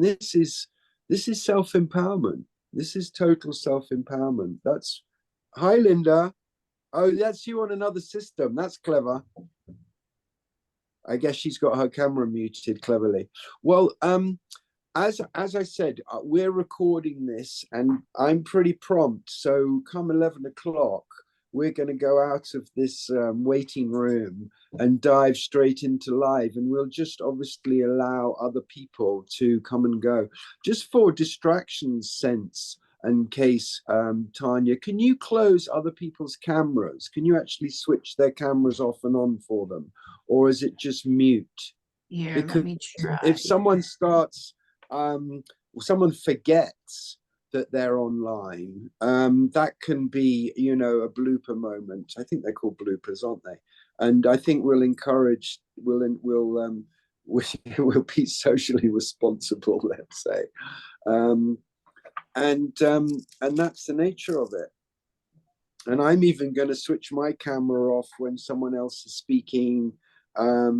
this is self-empowerment. This is total self-empowerment. That's Hi, Linda. Oh, that's you on another system. That's clever. I guess she's got her camera muted cleverly. Well, as I said, we're recording this, and I'm pretty prompt. So come 11 o'clock, we're going to go out of this waiting room and dive straight into live, and we'll just obviously allow other people to come and go, just for distraction's sense. In case, Tanya, can you close other people's cameras? Can you actually switch their cameras off and on for them? Or is it just mute? Yeah, because let me try. if someone starts, someone forgets that they're online, that can be, a blooper moment. I think they're called bloopers, aren't they? And I think we'll encourage, we'll be socially responsible, let's say. And that's the nature of it. And I'm even going to switch my camera off when someone else is speaking. Yeah,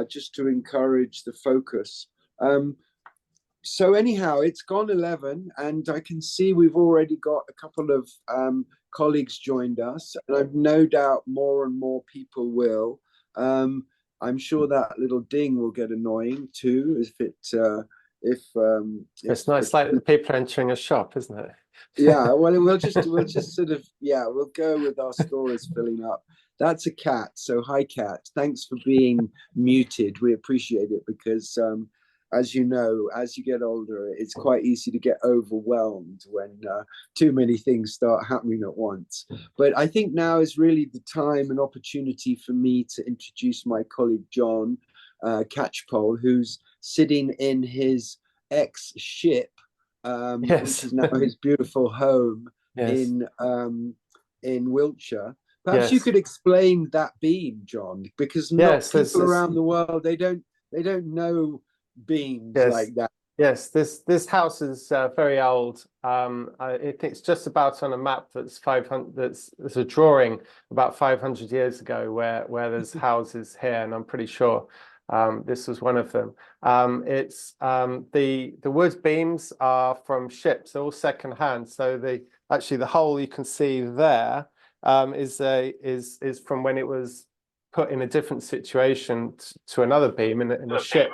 just to encourage the focus. So anyhow, it's gone 11, and I can see we've already got a couple of colleagues joined us, and I've no doubt more and more people will. I'm sure that little ding will get annoying too, it's nice, like the people entering a shop, isn't it? Yeah, well, we'll just sort of, we'll go with our stories filling up. That's a cat. So hi, cat. Thanks for being muted. We appreciate it, because as you know, as you get older, it's quite easy to get overwhelmed when too many things start happening at once. But I think now is really the time and opportunity for me to introduce my colleague John Catchpole, who's sitting in his ex-ship, Yes. which is now his beautiful home. Yes. in Wiltshire. Perhaps Yes. you could explain that beam, John, because people around the world, they don't know beams like that. Yes, this house is very old. I think it's just about on a map that's 500. There's a drawing about 500 years ago where there's houses here, and I'm pretty sure this was one of them. It's the wood beams are from ships, they're all second-hand. So actually the hole you can see there is from when it was put in a different situation to another beam in a ship.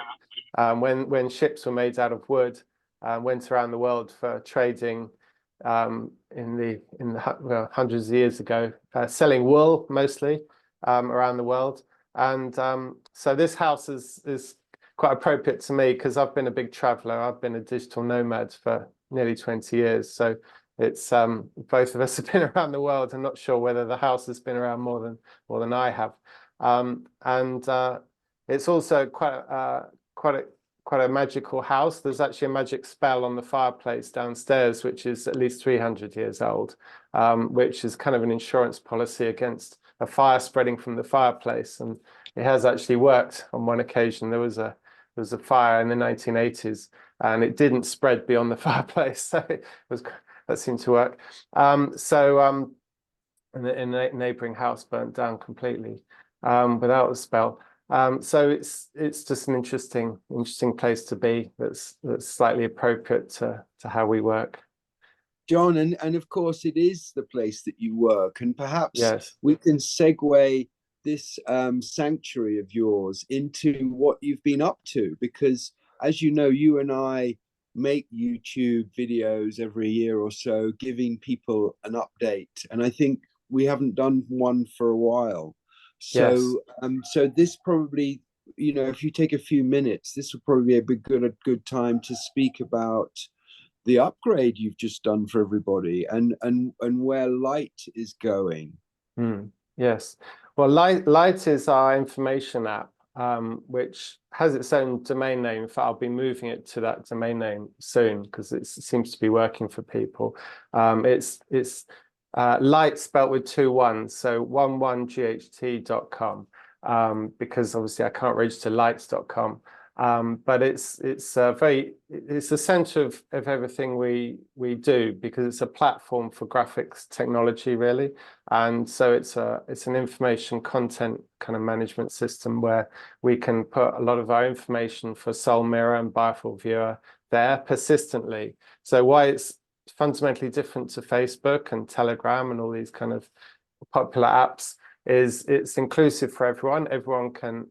When ships were made out of wood, went around the world for trading hundreds of years ago, selling wool mostly around the world. And so this house is quite appropriate to me, because I've been a big traveler. I've been a digital nomad for nearly 20 years. So it's both of us have been around the world. I'm not sure whether the house has been around more than I have. It's also quite a magical house. There's actually a magic spell on the fireplace downstairs, which is at least 300 years old, which is kind of an insurance policy against a fire spreading from the fireplace. And it has actually worked on one occasion. There was a fire in the 1980s, and it didn't spread beyond the fireplace. So that seemed to work. And the neighboring house burnt down completely without the spell. So it's just an interesting place to be. That's slightly appropriate to how we work. John, and of course it is the place that you work, and perhaps yes, we can segue this sanctuary of yours into what you've been up to, because as you know, you and I make YouTube videos every year or so, giving people an update, and I think we haven't done one for a while. So so this probably, if you take a few minutes, this will probably be a good time to speak about the upgrade you've just done for everybody, and where Light is going. Yes, well, Light is our information app, which has its own domain name. In fact, I'll be moving it to that domain name soon, because it seems to be working for people. It's Light spelt with 2 1s, so 11ght.com, because obviously I can't register lights.com. But it's the center of everything we do, because it's a platform for graphics technology, really. And so it's an information content kind of management system where we can put a lot of our information for Soul Mirror and Biofield Viewer there persistently. So why it's fundamentally different to Facebook and Telegram and all these kind of popular apps is it's inclusive for everyone. Everyone can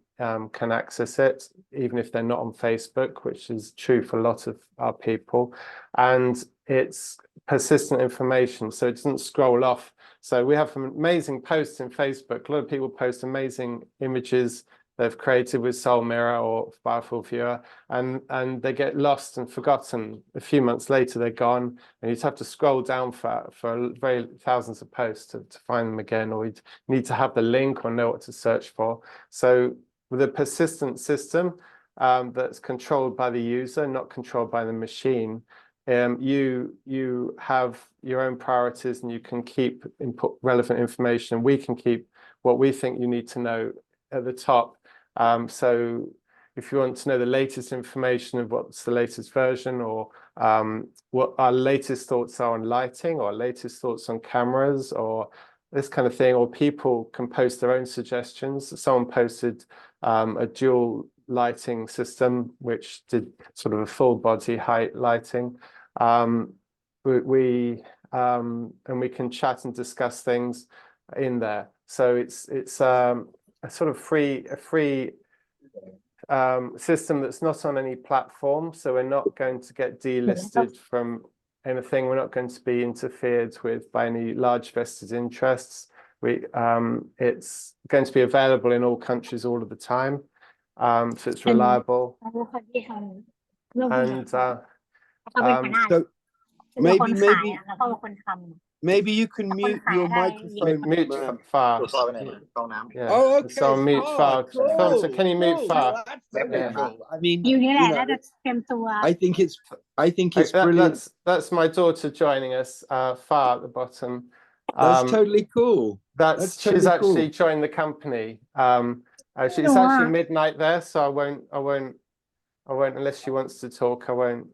access it, even if they're not on Facebook, which is true for a lot of our people. And it's persistent information, so it doesn't scroll off. So we have some amazing posts in Facebook. A lot of people post amazing images they've created with Soul Mirror or Biofield Viewer, and they get lost and forgotten. A few months later, they're gone, and you'd have to scroll down for very thousands of posts to find them again, or you'd need to have the link or know what to search for. So with a persistent system that's controlled by the user, not controlled by the machine, you have your own priorities, and you can keep input relevant information. We can keep what we think you need to know at the top. So if you want to know the latest information of what's the latest version, or what our latest thoughts are on lighting, or latest thoughts on cameras, or this kind of thing, or people can post their own suggestions. Someone posted a dual lighting system, which did sort of a full body height lighting. And we can chat and discuss things in there. So it's a sort of free system that's not on any platform. So we're not going to get delisted from anything. We're not going to be interfered with by any large vested interests. It's going to be available in all countries all of the time. So it's reliable. And So maybe you can mute your microphone. mute far. Yeah. Oh, okay. So mute far. Cool, So can you mute cool. far? Well, that's very Yeah. cool. I mean, I think it's brilliant. That's my daughter joining us far at the bottom. That's totally cool. She's actually joined the company. It's actually midnight there, so I won't unless she wants to talk. I won't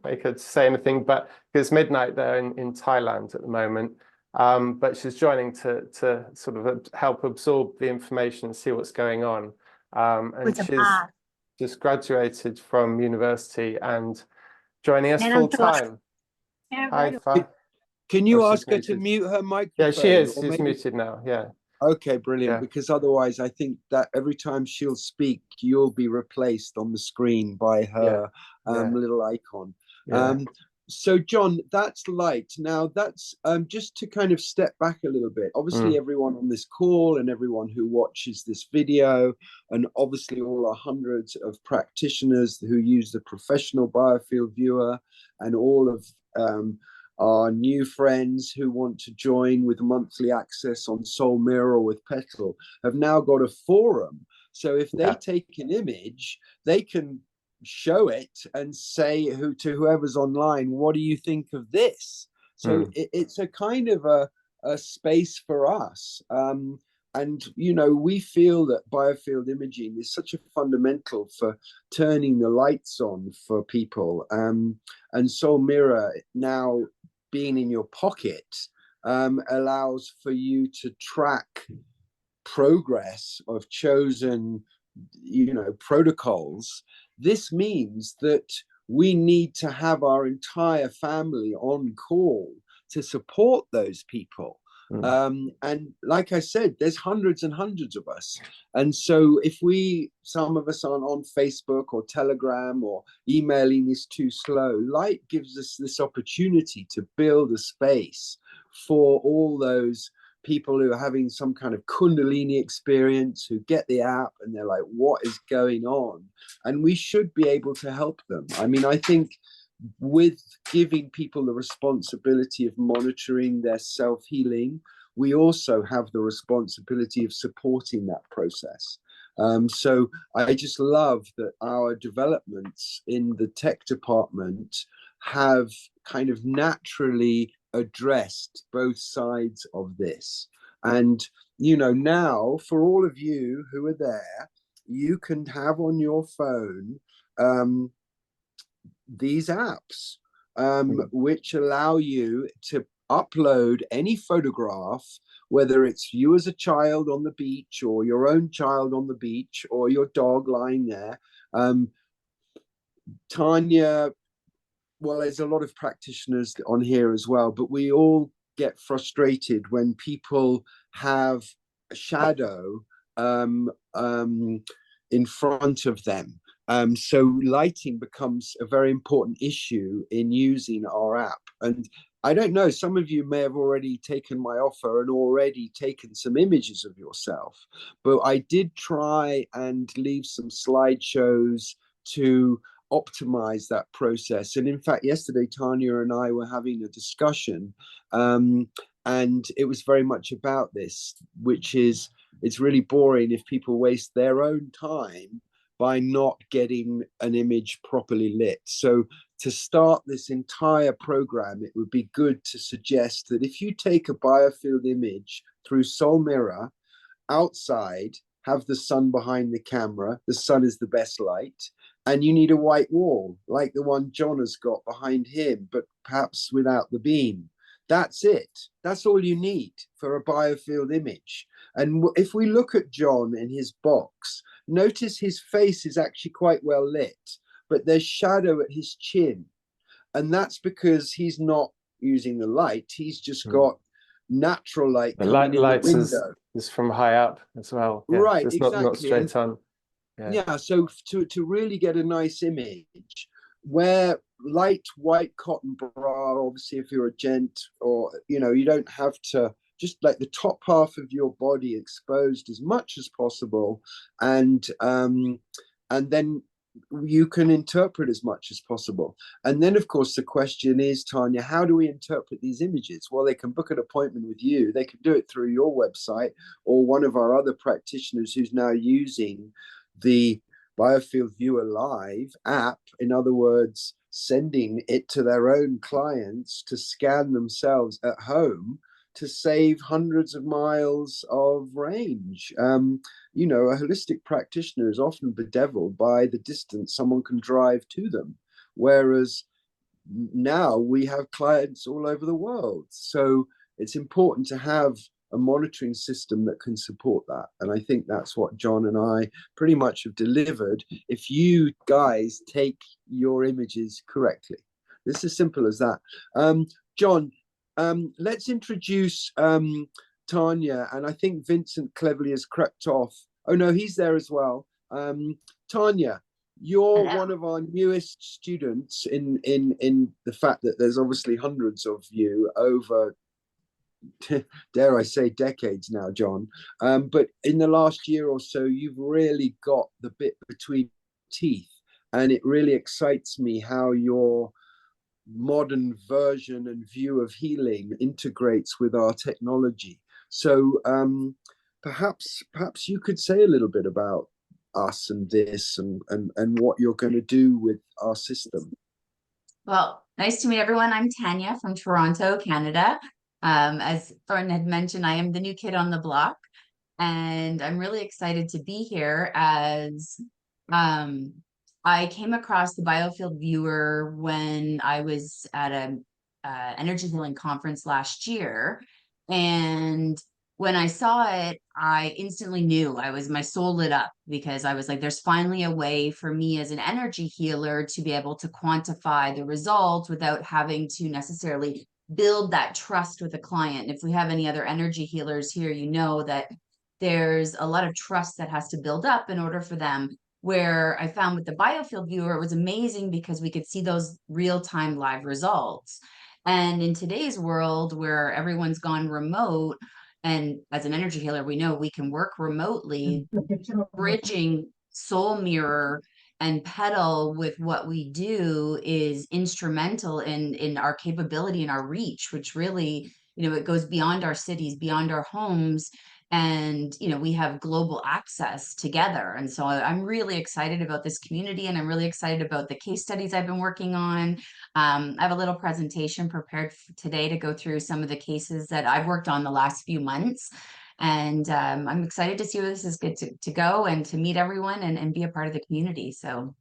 make her say anything. But it's midnight there in Thailand at the moment. But she's joining to sort of help absorb the information and see what's going on. And she's just graduated from university and joining us full time. Hi, Fa. Can you ask her to mute her microphone? Yeah, she is. She's muted now. Yeah. Okay, brilliant. Yeah. Because otherwise, I think that every time she'll speak, you'll be replaced on the screen by her little icon. Yeah. So, John, that's light. Now, that's just to kind of step back a little bit. Obviously, everyone on this call and everyone who watches this video, and obviously all our hundreds of practitioners who use the professional Biofield Viewer, and all of our new friends who want to join with monthly access on Soul Mirror or with Petal, have now got a forum. So if they take an image, they can show it and say to whoever's online, what do you think of this? So it's a kind of a space for us. And, you know, we feel that biofield imaging is such a fundamental for turning the lights on for people. And Soul Mirror now being in your pocket allows for you to track progress of chosen, you know, protocols. This means that we need to have our entire family on call to support those people. And like I said, there's hundreds and hundreds of us. And so if some of us aren't on Facebook or Telegram, or emailing is too slow, Light gives us this opportunity to build a space for all those people who are having some kind of Kundalini experience, who get the app and they're like, what is going on? And we should be able to help them. I mean, I think with giving people the responsibility of monitoring their self-healing, we also have the responsibility of supporting that process. So I just love that our developments in the tech department have kind of naturally addressed both sides of this. And, you know, now for all of you who are there, you can have on your phone these apps, which allow you to upload any photograph, whether it's you as a child on the beach or your own child on the beach or your dog lying there. Tanya, well, there's a lot of practitioners on here as well, but we all get frustrated when people have a shadow in front of them. So lighting becomes a very important issue in using our app. And I don't know, some of you may have already taken my offer and already taken some images of yourself, but I did try and leave some slideshows to optimize that process. And in fact, yesterday, Tanya and I were having a discussion, and it was very much about this, which is it's really boring if people waste their own time by not getting an image properly lit. So to start this entire program, it would be good to suggest that if you take a biofield image through Soul Mirror outside, have the sun behind the camera, the sun is the best light, and you need a white wall like the one John has got behind him, but perhaps without the beam. That's it. That's all you need for a biofield image. And if we look at John in his box, notice his face is actually quite well lit, but there's shadow at his chin. And that's because he's not using the light. He's just got natural light coming in the window. Is from high up as well. Yeah, Right, it's exactly. not straight on. Yeah, so to really get a nice image, wear light white cotton bra, obviously if you're a gent, or you don't have to, just like the top half of your body exposed as much as possible, and then you can interpret as much as possible. And then of course the question is, Tanya, how do we interpret these images? Well, they can book an appointment with you, they can do it through your website or one of our other practitioners who's now using the Biofield Viewer Live app, in other words, sending it to their own clients to scan themselves at home to save hundreds of miles of range. A holistic practitioner is often bedeviled by the distance someone can drive to them, whereas now we have clients all over the world. So it's important to have a monitoring system that can support that. And I think that's what John and I pretty much have delivered if you guys take your images correctly. It's as simple as that. John, let's introduce Tanya, and I think Vincent cleverly has crept off. Oh no, he's there as well. Tanya, you're one of our newest students in the fact that there's obviously hundreds of you over, dare I say, decades now, John. But in the last year or so, you've really got the bit between teeth, and it really excites me how your modern version and view of healing integrates with our technology. So perhaps you could say a little bit about us and this and what you're going to do with our system. Well, nice to meet everyone. I'm Tanya from Toronto, Canada. As Thornton had mentioned, I am the new kid on the block, and I'm really excited to be here as I came across the Biofield Viewer when I was at an energy healing conference last year. And when I saw it, I instantly knew my soul lit up, because I was like, there's finally a way for me as an energy healer to be able to quantify the results without having to necessarily build that trust with a client. If we have any other energy healers here, you know that there's a lot of trust that has to build up in order for them. Where I found with the Biofield Viewer, it was amazing because we could see those real-time live results. And in today's world where everyone's gone remote, and as an energy healer, we know we can work remotely, bridging Soul Mirror and Petal with what we do is instrumental in our capability and our reach, which really, it goes beyond our cities, beyond our homes. And, we have global access together. And so I'm really excited about this community, and I'm really excited about the case studies I've been working on. I have a little presentation prepared today to go through some of the cases that I've worked on the last few months. And I'm excited to see where this is good to go and to meet everyone and be a part of the community. So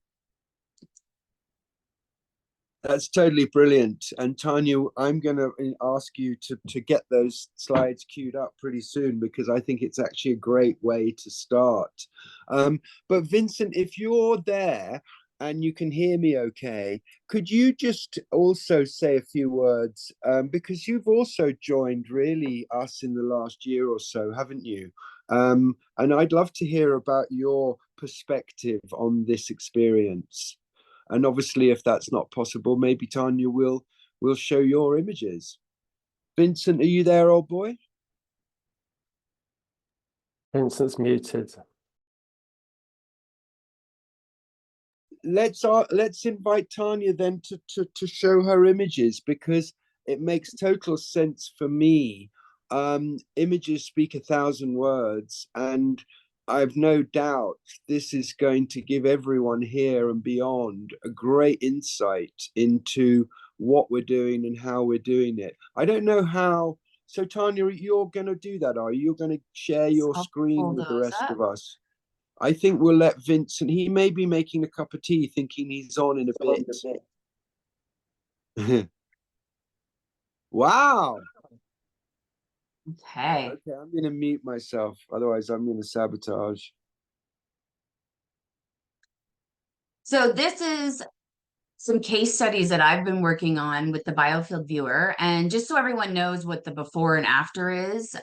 That's totally brilliant. And Tanya, I'm going to ask you to get those slides queued up pretty soon, because I think it's actually a great way to start. But Vincent, if you're there and you can hear me okay, could you just also say a few words? Because you've also joined really us in the last year or so, haven't you? And I'd love to hear about your perspective on this experience. And obviously, if that's not possible, maybe Tanya will show your images. Vincent, are you there, old boy? Vincent's muted. Let's invite Tanya then to show her images, because it makes total sense for me. Images speak 1,000 words, and I've no doubt this is going to give everyone here and beyond a great insight into what we're doing and how we're doing it. I don't know how. So Tanya, you're going to do that, are you? You're going to share your I'll screen pull with the those rest up. of us? I think we'll let Vincent, he may be making a cup of tea thinking he's on in a bit. Wow. Okay. Okay, I'm going to mute myself. Otherwise, I'm going to sabotage. So this is some case studies that I've been working on with the biofield viewer. And just so everyone knows what the before and after is,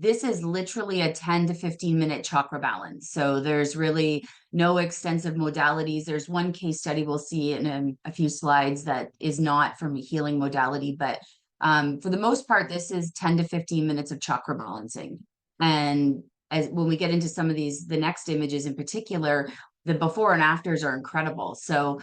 this is literally a 10 to 15 minute chakra balance. So there's really no extensive modalities. There's one case study we'll see in a few slides that is not from a healing modality, but for the most part, this is 10 to 15 minutes of chakra balancing. And as when we get into some of these, the next images in particular, the before and afters are incredible. So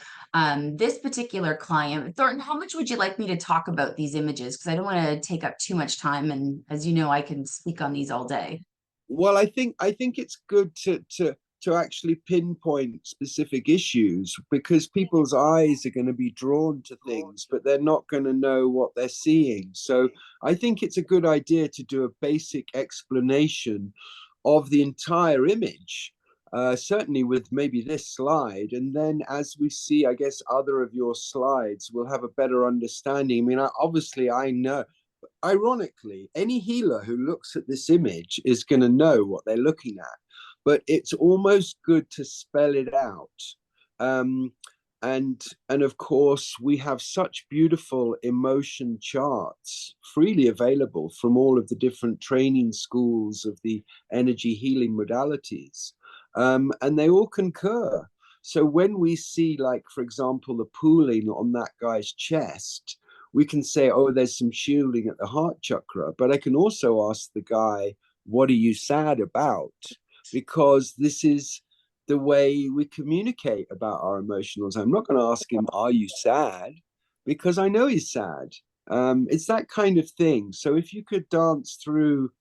this particular client, Thornton, how much would you like me to talk about these images? Because I don't want to take up too much time. And as you know, I can speak on these all day. Well, I think it's good to actually pinpoint specific issues, because people's eyes are going to be drawn to things, but they're not going to know what they're seeing. So I think it's a good idea to do a basic explanation of the entire image, certainly with maybe this slide. And then as we see, I guess, other of your slides, we'll have a better understanding. I mean, obviously, I know. Ironically, any healer who looks at this image is going to know what they're looking at, but it's almost good to spell it out. And of course, we have such beautiful emotion charts freely available from all of the different training schools of the energy healing modalities, and they all concur. So when we see, like, for example, the pooling on that guy's chest, we can say, oh, there's some shielding at the heart chakra. But I can also ask the guy, what are you sad about? Because this is the way we communicate about our emotions. I'm not going to ask him, are you sad? Because I know he's sad. It's that kind of thing. So if you could dance through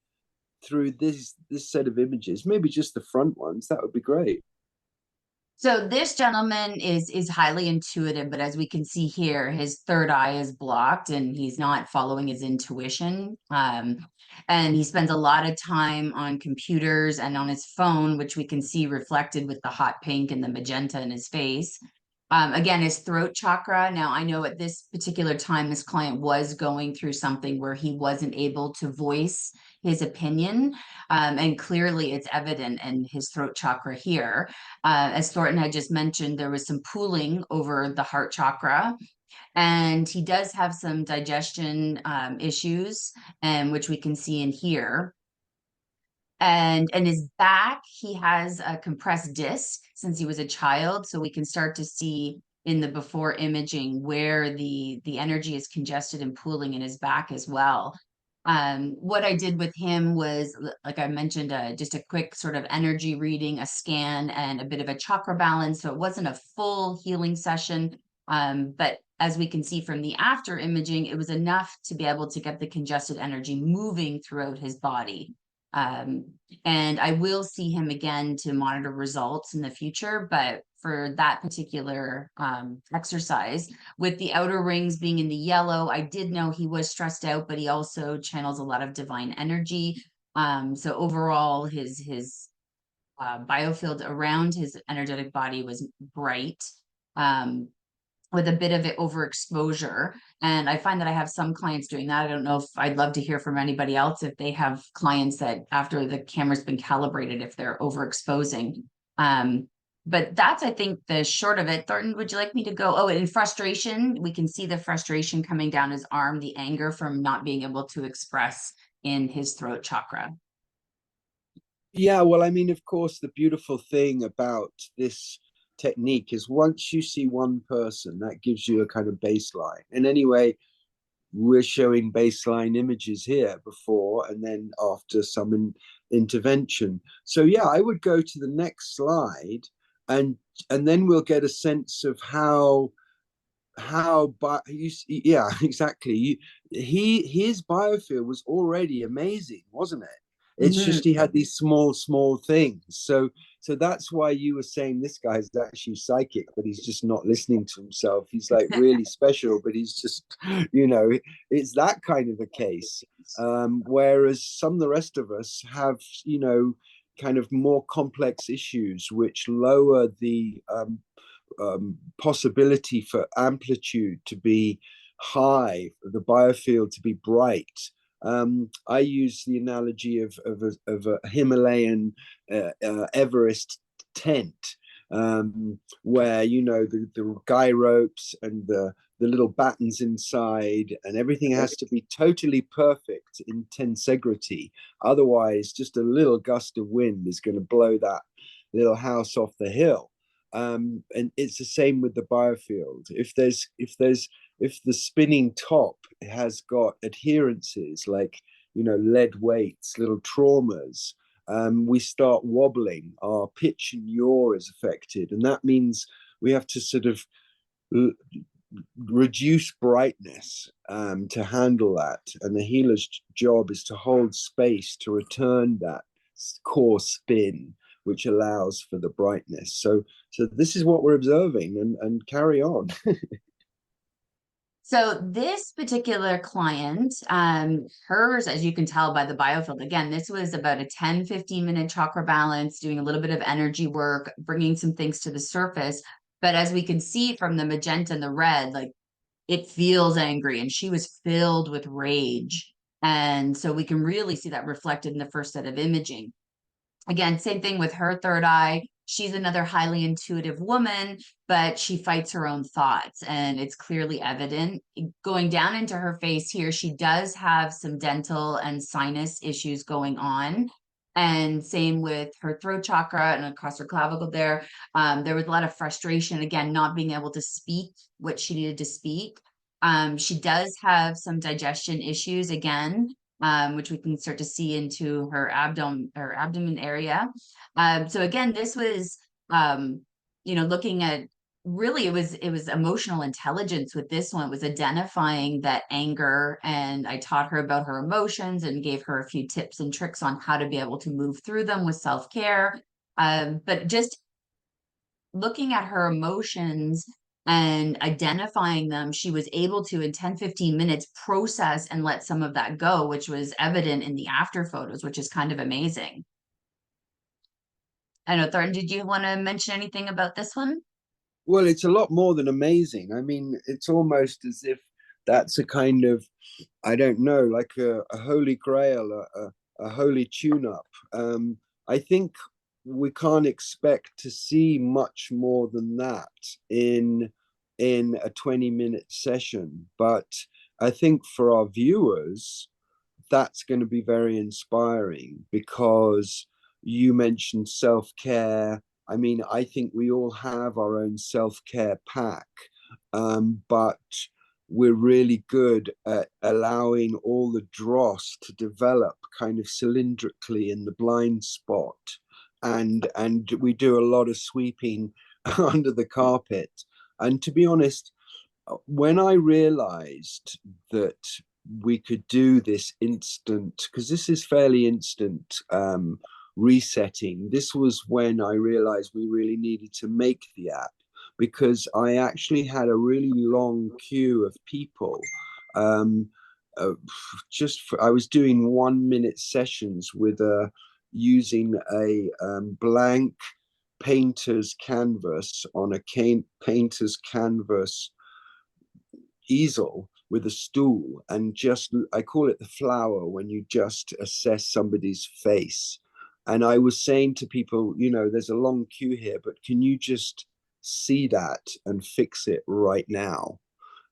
this set of images, maybe just the front ones, that would be great. So this gentleman is highly intuitive, but as we can see here, his third eye is blocked and he's not following his intuition. And he spends a lot of time on computers and on his phone, which we can see reflected with the hot pink and the magenta in his face. Again, his throat chakra. Now, I know at this particular time, this client was going through something where he wasn't able to voice his opinion. And clearly it's evident in his throat chakra here. As Thornton had just mentioned, there was some pooling over the heart chakra. And he does have some digestion issues, and which we can see in here. And his back, he has a compressed disc since he was a child. So we can start to see in the before imaging where the energy is congested and pooling in his back as well. What I did with him was, like I mentioned, just a quick sort of energy reading, a scan, and a bit of a chakra balance. So it wasn't a full healing session. But as we can see from the after imaging, it was enough to be able to get the congested energy moving throughout his body. And I will see him again to monitor results in the future, but for that particular exercise, with the outer rings being in the yellow, I did know he was stressed out, but he also channels a lot of divine energy. So overall, his biofield around his energetic body was bright, with a bit of it overexposure. And I find that I have some clients doing that. I don't know if I'd love to hear from anybody else if they have clients that after the camera's been calibrated, if they're overexposing. But that's, I think, the short of it. Thornton, would you like me to go? Oh, and frustration, we can see the frustration coming down his arm, the anger from not being able to express in his throat chakra. Yeah, well, I mean, of course, the beautiful thing about this technique is once you see one person, that gives you a kind of baseline. And anyway, we're showing baseline images here before and then after some intervention. So yeah, I would go to the next slide, and then we'll get a sense of but yeah, exactly. His biofield was already amazing, wasn't it? It's just he had these small things. So that's why you were saying this guy's actually psychic, but he's just not listening to himself. He's like really special, but he's just, it's that kind of a case. Whereas some of the rest of us have, kind of more complex issues which lower the possibility for amplitude to be high, the biofield to be bright. I use the analogy of a Himalayan Everest tent, where the guy ropes and the little battens inside, and everything has to be totally perfect in tensegrity. Otherwise, just a little gust of wind is going to blow that little house off the hill. And it's the same with the biofield. If the spinning top has got adherences like lead weights, little traumas, we start wobbling. Our pitch and yaw is affected, and that means we have to sort of reduce brightness to handle that. And the healer's job is to hold space to return that core spin, which allows for the brightness. So this is what we're observing, and carry on. So this particular client, hers, as you can tell by the biofield, again, this was about a 10-15 minute chakra balance, doing a little bit of energy work, bringing some things to the surface. But as we can see from the magenta and the red, like it feels angry, and she was filled with rage. And so we can really see that reflected in the first set of imaging. Again, same thing with her third eye. She's another highly intuitive woman, but she fights her own thoughts, and it's clearly evident. Going down into her face here, she does have some dental and sinus issues going on. And same with her throat chakra and across her clavicle there. There was a lot of frustration, again, not being able to speak what she needed to speak. She does have some digestion issues, again, which we can start to see into her abdomen area. So again, this was, looking at really it was emotional intelligence with this one. It was identifying that anger, and I taught her about her emotions and gave her a few tips and tricks on how to be able to move through them with self-care. But just looking at her emotions and identifying them, she was able to, in 10-15 minutes, process and let some of that go, which was evident in the after photos, which is kind of amazing. I know, Thornton, did you want to mention anything about this one? Well, it's a lot more than amazing. I mean, it's almost as if that's a kind of, I don't know, like a holy grail, a holy tune-up. I think we can't expect to see much more than that in a 20-minute session. But I think for our viewers, that's going to be very inspiring, because you mentioned self-care. I mean, I think we all have our own self-care pack, but we're really good at allowing all the dross to develop kind of cylindrically in the blind spot. And we do a lot of sweeping under the carpet. And to be honest, when I realized that we could do this instant, because this is fairly instant resetting, this was when I realized we really needed to make the app, because I actually had a really long queue of people uh, I was doing 1 minute sessions with using a blank painter's canvas on a painter's canvas easel with a stool, and just, I call it the flower, when you just assess somebody's face. And I was saying to people, you know, there's a long queue here, but can you just see that and fix it right now?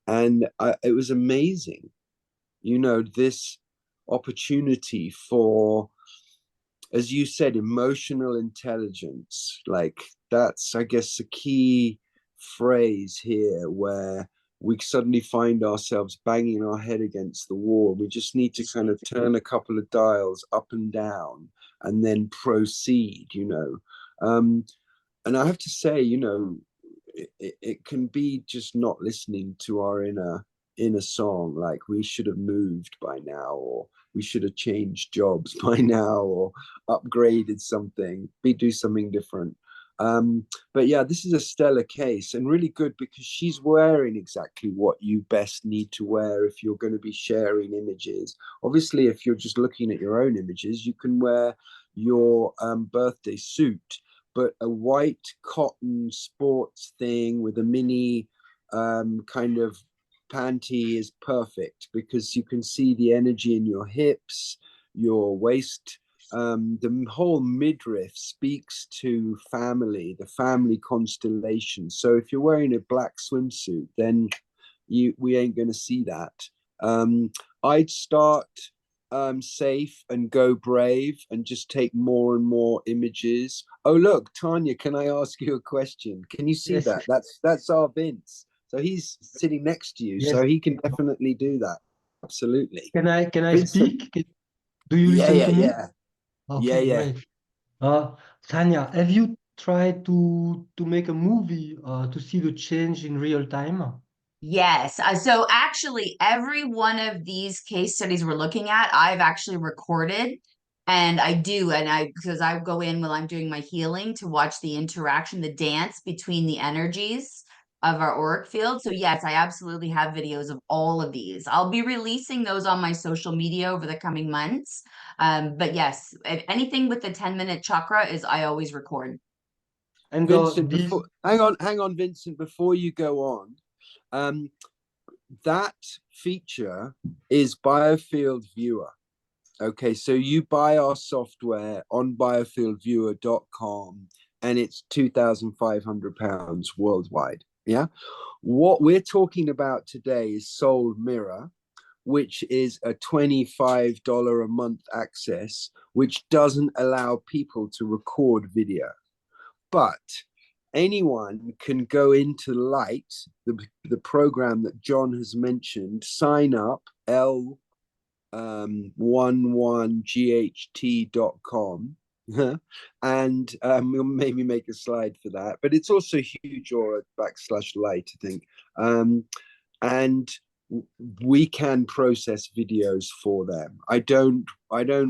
And it was amazing, you know, this opportunity for, as you said, emotional intelligence. Like, that's, I guess, a key phrase here, where we suddenly find ourselves banging our head against the wall. We just need to kind of turn a couple of dials up and down and then proceed, you know. And I have to say, you know, it can be just not listening to our inner song, like we should have moved by now, or we should have changed jobs by now, or upgraded something, do something different. But yeah, this is a stellar case, and really good, because she's wearing exactly what you best need to wear if you're going to be sharing images. Obviously, if you're just looking at your own images, you can wear your birthday suit, but a white cotton sports thing with a mini kind of panty is perfect, because you can see the energy in your hips, your waist. The whole midriff speaks to family, the family constellation. So if you're wearing a black swimsuit, then we ain't going to see that. I'd start safe and go brave and just take more and more images. Oh, look, Tanya, can I ask you a question? Can you see Yes, that? That's our Vince. So he's sitting next to you, yes. so he can definitely do that. Absolutely. Can I Vincent, speak? Do you yeah, listen yeah, to me? yeah. Yeah, Okay, yeah. great. Tanya, have you tried to make a movie to see the change in real time? Yes. So actually, every one of these case studies we're looking at, I've actually recorded. And I do, because I go in while I'm doing my healing to watch the interaction, the dance between the energies of our auric field. So yes, I absolutely have videos of all of these. I'll be releasing those on my social media over the coming months. But yes, anything with the 10-minute chakra is I always record. And Vincent, these, hang on, Vincent, before you go on. That feature is Biofield Viewer. Okay, so you buy our software on biofieldviewer.com, and it's £2,500 worldwide. Yeah. What we're talking about today is Soul Mirror, which is a $25 a month access, which doesn't allow people to record video. But anyone can go into Light, the program that John has mentioned, sign up, L11GHT.com. And we'll maybe make a slide for that, but it's also huge, or a /light, I think. And we can process videos for them. I don't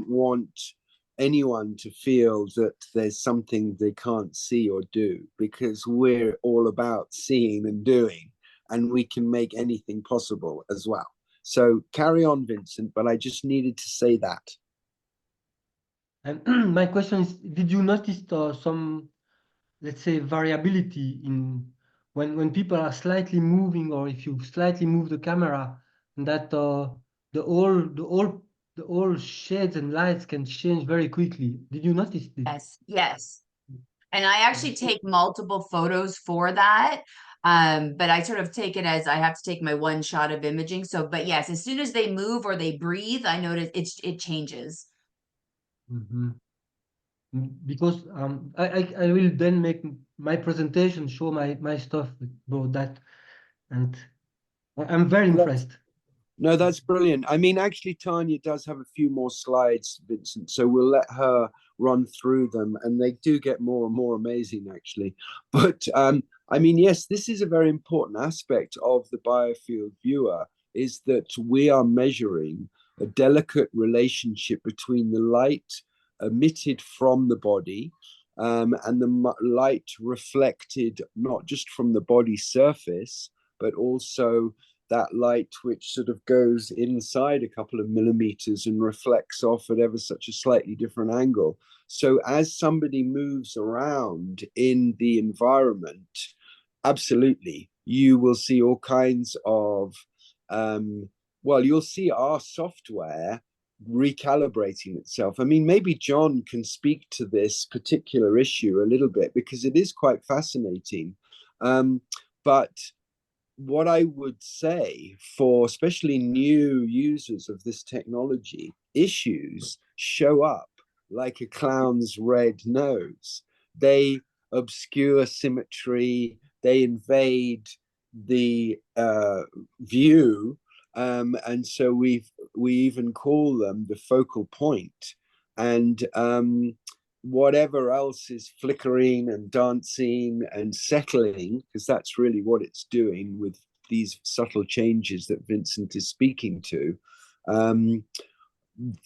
want anyone to feel that there's something they can't see or do, because we're all about seeing and doing, and we can make anything possible as well. So carry on, Vincent, but I just needed to say that. and my question is, did you notice some, let's say, variability in when people are slightly moving, or if you slightly move the camera, and that the all shades and lights can change very quickly? Did you notice this? Yes, yes. And I actually take multiple photos for that. But I sort of take it as I have to take my one shot of imaging. So, but yes, as soon as they move or they breathe, I notice it changes. Mm-hmm. Because I will then make my presentation, show my stuff about that, and I'm very impressed. No, that's brilliant. I mean, actually, Tanya does have a few more slides, Vincent, so we'll let her run through them, and they do get more and more amazing, actually. But I mean, yes, this is a very important aspect of the biofield viewer, is that we are measuring a delicate relationship between the light emitted from the body and the light reflected not just from the body surface, but also that light which sort of goes inside a couple of millimeters and reflects off at ever such a slightly different angle. So as somebody moves around in the environment, absolutely, you will see all kinds of, well, you'll see our software recalibrating itself. I mean, maybe John can speak to this particular issue a little bit because it is quite fascinating. But what I would say for especially new users of this technology, issues show up like a clown's red nose. They obscure symmetry, they invade the view, and so we even call them the focal point. And whatever else is flickering and dancing and settling, because that's really what it's doing with these subtle changes that Vincent is speaking to,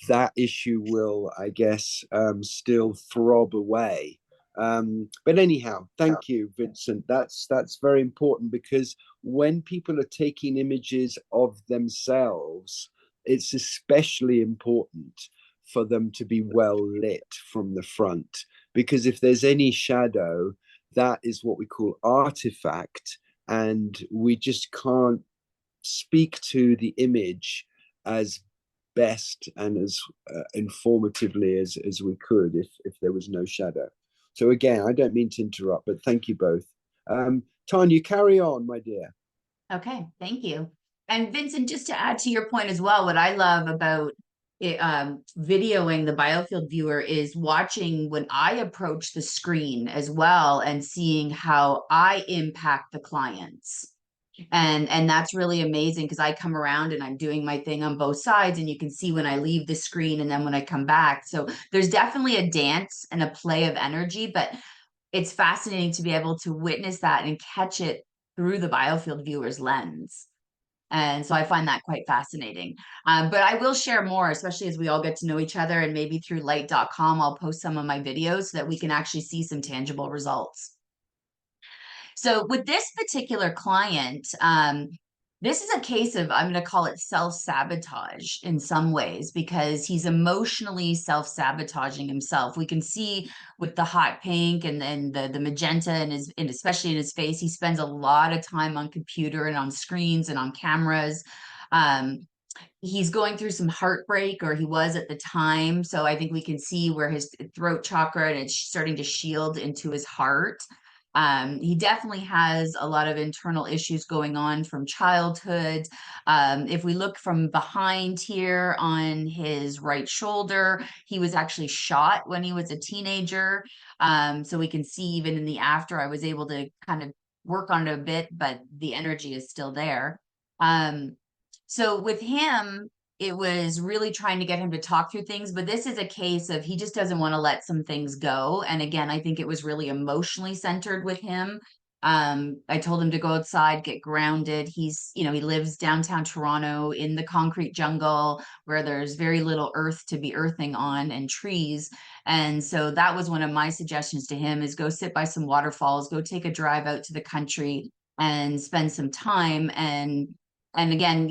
that issue will, I guess, still throb away. But anyhow, thank you, Vincent. That's very important, because when people are taking images of themselves, it's especially important for them to be well lit from the front, because if there's any shadow, that is what we call artifact, and we just can't speak to the image as best and as informatively as we could if there was no shadow. So again, I don't mean to interrupt, but thank you both. Tanya, carry on, my dear. Okay, thank you. And Vincent, just to add to your point as well, what I love about it, videoing the biofield viewer is watching when I approach the screen as well and seeing how I impact the clients. And that's really amazing, because I come around and I'm doing my thing on both sides, and you can see when I leave the screen and then when I come back. So there's definitely a dance and a play of energy, but it's fascinating to be able to witness that and catch it through the biofield viewer's lens. And so I find that quite fascinating. But I will share more, especially as we all get to know each other, and maybe through light.com, I'll post some of my videos so that we can actually see some tangible results. So with this particular client, this is a case of, I'm going to call it self-sabotage in some ways, because he's emotionally self-sabotaging himself. We can see with the hot pink and then the magenta and especially in his face, he spends a lot of time on computer and on screens and on cameras. He's going through some heartbreak, or he was at the time. So I think we can see where his throat chakra and it's starting to shield into his heart. He definitely has a lot of internal issues going on from childhood. If we look from behind here on his right shoulder, he was actually shot when he was a teenager. So we can see even in the after, I was able to kind of work on it a bit, but the energy is still there. So with him, it was really trying to get him to talk through things, but this is a case of he just doesn't want to let some things go. And again, I think it was really emotionally centered with him. I told him to go outside, get grounded. He lives downtown Toronto in the concrete jungle where there's very little earth to be earthing on and trees. And so that was one of my suggestions to him, is go sit by some waterfalls, go take a drive out to the country and spend some time. And again,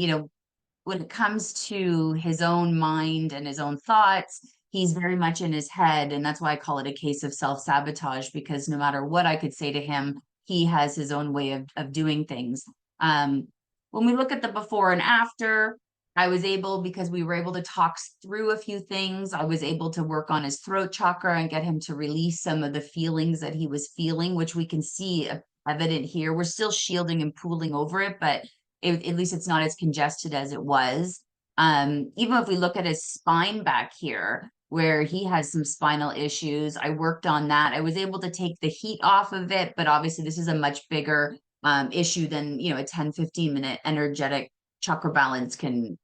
when it comes to his own mind and his own thoughts, he's very much in his head. And that's why I call it a case of self-sabotage, because no matter what I could say to him, he has his own way of doing things. When we look at the before and after, I was able, because we were able to talk through a few things, I was able to work on his throat chakra and get him to release some of the feelings that he was feeling, which we can see evident here. We're still shielding and pooling over it, but at least it's not as congested as it was. Even if we look at his spine back here, where he has some spinal issues, I worked on that. I was able to take the heat off of it, but obviously this is a much bigger issue than, a 10-15 minute energetic chakra balance can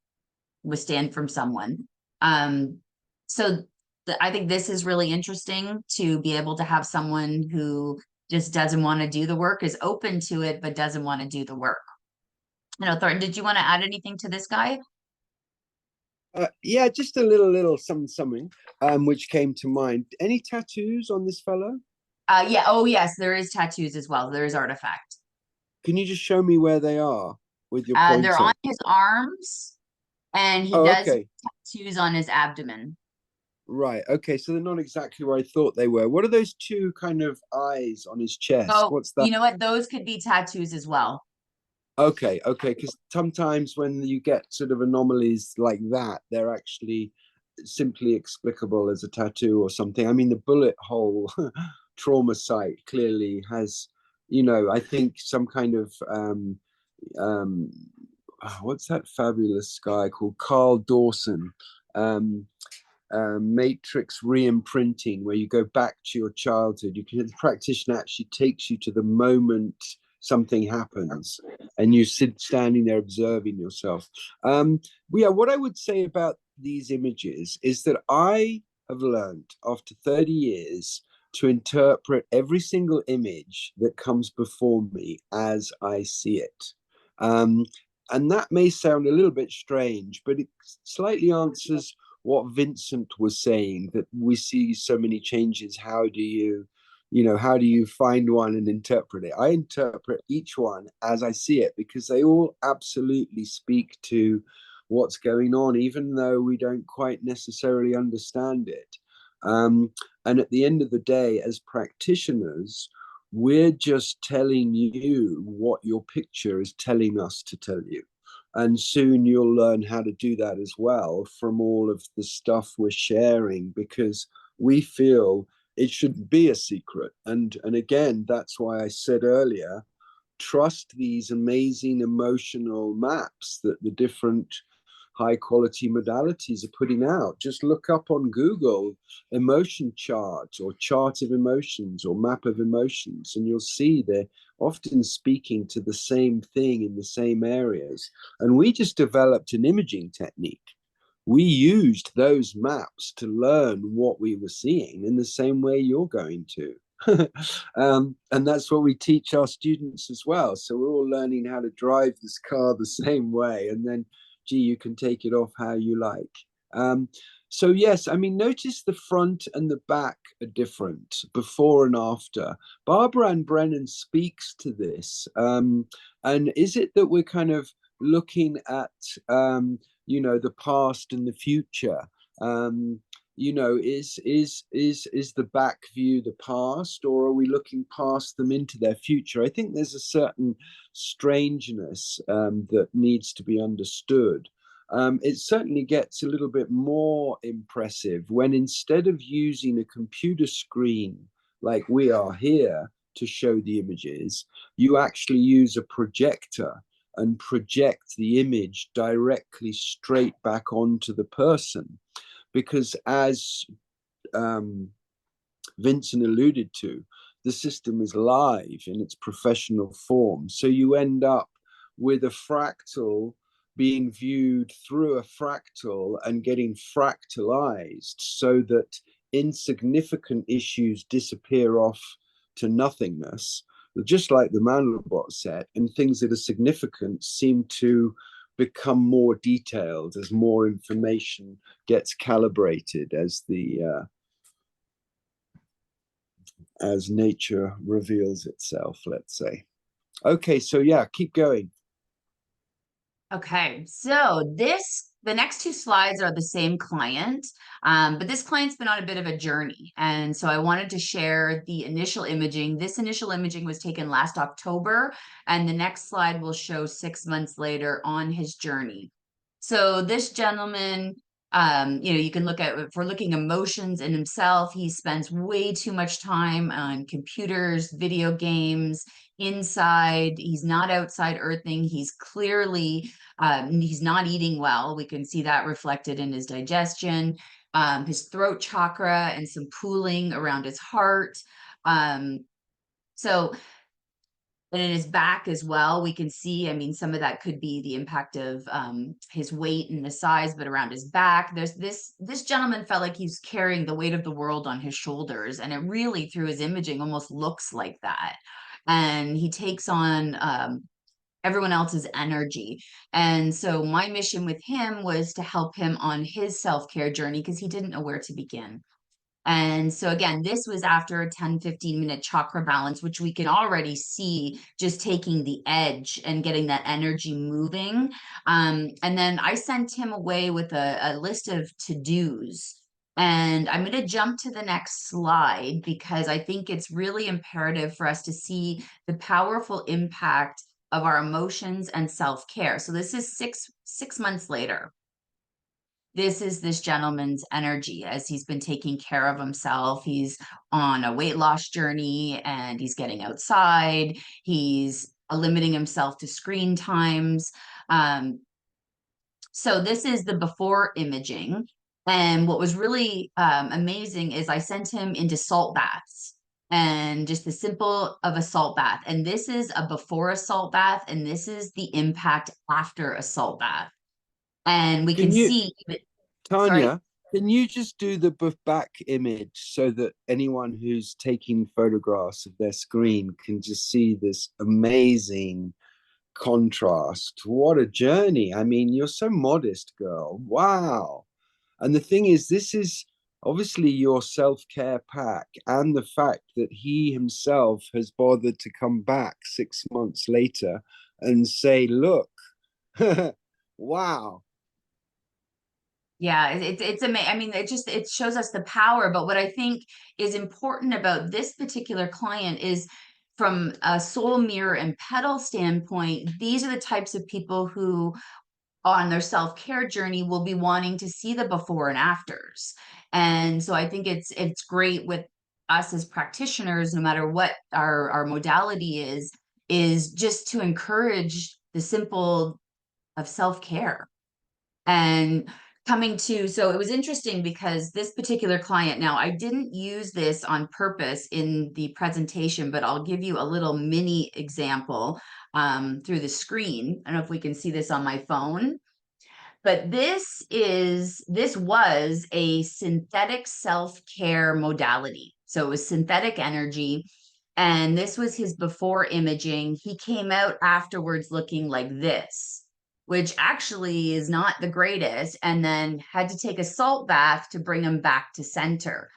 withstand from someone. So I think this is really interesting, to be able to have someone who just doesn't want to do the work, is open to it, but doesn't want to do the work. Thornton, did you want to add anything to this guy? Yeah, just a little something, which came to mind. Any tattoos on this fellow? Yeah. Oh, yes, there is tattoos as well. There is artifact. Can you just show me where they are? with your They're pointer? on his arms, and he Oh, does okay. tattoos on his abdomen. Right. Okay. So they're not exactly where I thought they were. What are those two kind of eyes on his chest? Oh, What's that? you know what? Those could be tattoos as well. Okay. Okay. Because sometimes when you get sort of anomalies like that, they're actually simply explicable as a tattoo or something. I mean, the bullet hole trauma site clearly has, I think some kind of what's that fabulous guy called Carl Dawson? Um, matrix re-imprinting, where you go back to your childhood. The practitioner actually takes you to the moment something happens, and you sit standing there observing yourself. What I would say about these images is that I have learned after 30 years to interpret every single image that comes before me as I see it. And that may sound a little bit strange, but it slightly answers what Vincent was saying, that we see so many changes. How do you find one and interpret it? I interpret each one as I see it, because they all absolutely speak to what's going on, even though we don't quite necessarily understand it. And at the end of the day, as practitioners, we're just telling you what your picture is telling us to tell you. And soon you'll learn how to do that as well from all of the stuff we're sharing, because we feel it shouldn't be a secret. And again, that's why I said earlier, trust these amazing emotional maps that the different high quality modalities are putting out. Just look up on Google emotion charts or chart of emotions or map of emotions, and you'll see they're often speaking to the same thing in the same areas. And we just developed an imaging technique. We used those maps to learn what we were seeing in the same way you're going to. And that's what we teach our students as well. So we're all learning how to drive this car the same way, and then you can take it off how you like. So yes, I mean, notice the front and the back are different before and after. Barbara Ann Brennan speaks to this. And is it that we're kind of looking at the past and the future? Is the back view the past, or are we looking past them into their future? I think there's a certain strangeness that needs to be understood. It certainly gets a little bit more impressive when, instead of using a computer screen like we are here to show the images, you actually use a projector and project the image directly straight back onto the person. Because as Vincent alluded to, the system is live in its professional form. So you end up with a fractal being viewed through a fractal and getting fractalized, so that insignificant issues disappear off to nothingness, just like the Mandelbrot set, and things that are significant seem to become more detailed as more information gets calibrated as nature reveals itself, let's say. Okay, so yeah, keep going. Okay, so the next two slides are the same client, but this client's been on a bit of a journey. And so I wanted to share the initial imaging. This initial imaging was taken last October, and the next slide will show 6 months later on his journey. So this gentleman, you can look at, if we're looking emotions in himself, he spends way too much time on computers, video games, inside. He's not outside earthing. He's clearly, he's not eating well. We can see that reflected in his digestion, his throat chakra, and some pooling around his heart. So, and in his back as well, we can see, I mean, some of that could be the impact of his weight and the size, but around his back, there's this gentleman felt like he's carrying the weight of the world on his shoulders. And it really, through his imaging, almost looks like that. And he takes on everyone else's energy. And so my mission with him was to help him on his self-care journey, because he didn't know where to begin. And so again, this was after a 10-15 minute chakra balance, which we can already see just taking the edge and getting that energy moving. And then I sent him away with a list of to-dos. And I'm going to jump to the next slide because I think it's really imperative for us to see the powerful impact of our emotions and self-care. So this is six months later. This is this gentleman's energy as he's been taking care of himself. He's on a weight loss journey and he's getting outside. He's limiting himself to screen times. So this is the before imaging. And what was really amazing is I sent him into salt baths and just the simple of a salt bath. And this is a before a salt bath, and this is the impact after a salt bath. And we can see that, Tanya, can you just do the back image so that anyone who's taking photographs of their screen can just see this amazing contrast? What a journey. I mean, you're so modest, girl. Wow. And the thing is, this is obviously your self-care pack, and the fact that he himself has bothered to come back 6 months later and say, look, wow. yeah, it's amazing. I mean, it shows us the power. But what I think is important about this particular client is from a soul mirror and petal standpoint, these are the types of people who on their self-care journey will be wanting to see the before and afters. And so I think it's great with us as practitioners, no matter what our modality is just to encourage the simple of self-care. And coming to, so it was interesting because this particular client, now I didn't use this on purpose in the presentation, but I'll give you a little mini example through the screen. I don't know if we can see this on my phone, but this was a synthetic self-care modality. So it was synthetic energy. And this was his before imaging. He came out afterwards looking like this, which actually is not the greatest, and then had to take a salt bath to bring him back to center,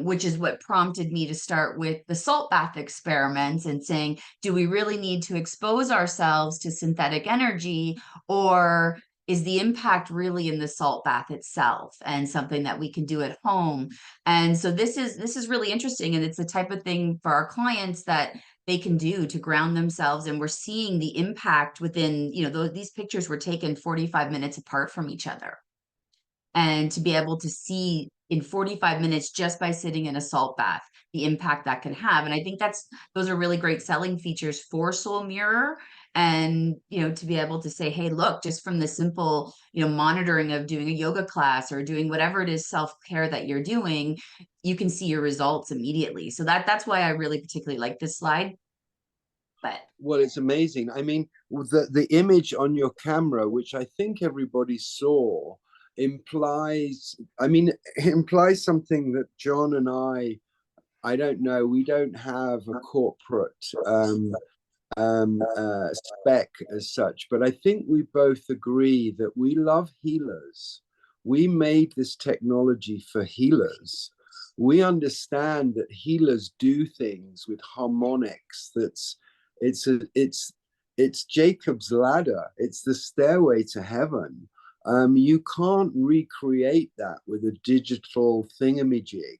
which is what prompted me to start with the salt bath experiments and saying, do we really need to expose ourselves to synthetic energy, or is the impact really in the salt bath itself and something that we can do at home? And so this is really interesting, and it's the type of thing for our clients that they can do to ground themselves. And we're seeing the impact within, these pictures were taken 45 minutes apart from each other. And to be able to see in 45 minutes just by sitting in a salt bath, the impact that can have. And I think those are really great selling features for Soul Mirror. And, to be able to say, hey, look, just from the simple, monitoring of doing a yoga class or doing whatever it is self-care that you're doing, you can see your results immediately. So that's why I really particularly like this slide. But well, it's amazing. I mean, the image on your camera, which I think everybody saw, implies something that John and I don't know, we don't have a corporate spec as such, but I think we both agree that we love healers. We made this technology for healers. We understand that healers do things with harmonics. It's Jacob's ladder. It's the stairway to heaven. You can't recreate that with a digital thingamajig.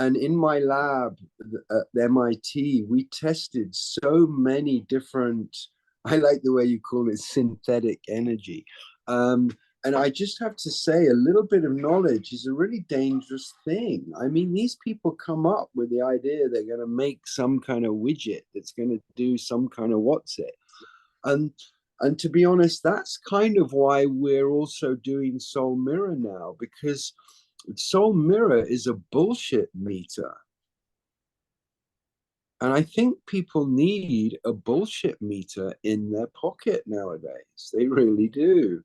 And in my lab at MIT, we tested so many different, I like the way you call it, synthetic energy. And I just have to say, a little bit of knowledge is a really dangerous thing. I mean, these people come up with the idea they're going to make some kind of widget that's going to do some kind of what's it. And to be honest, that's kind of why we're also doing Soul Mirror now, because Soul Mirror is a bullshit meter. And I think people need a bullshit meter in their pocket nowadays. They really do.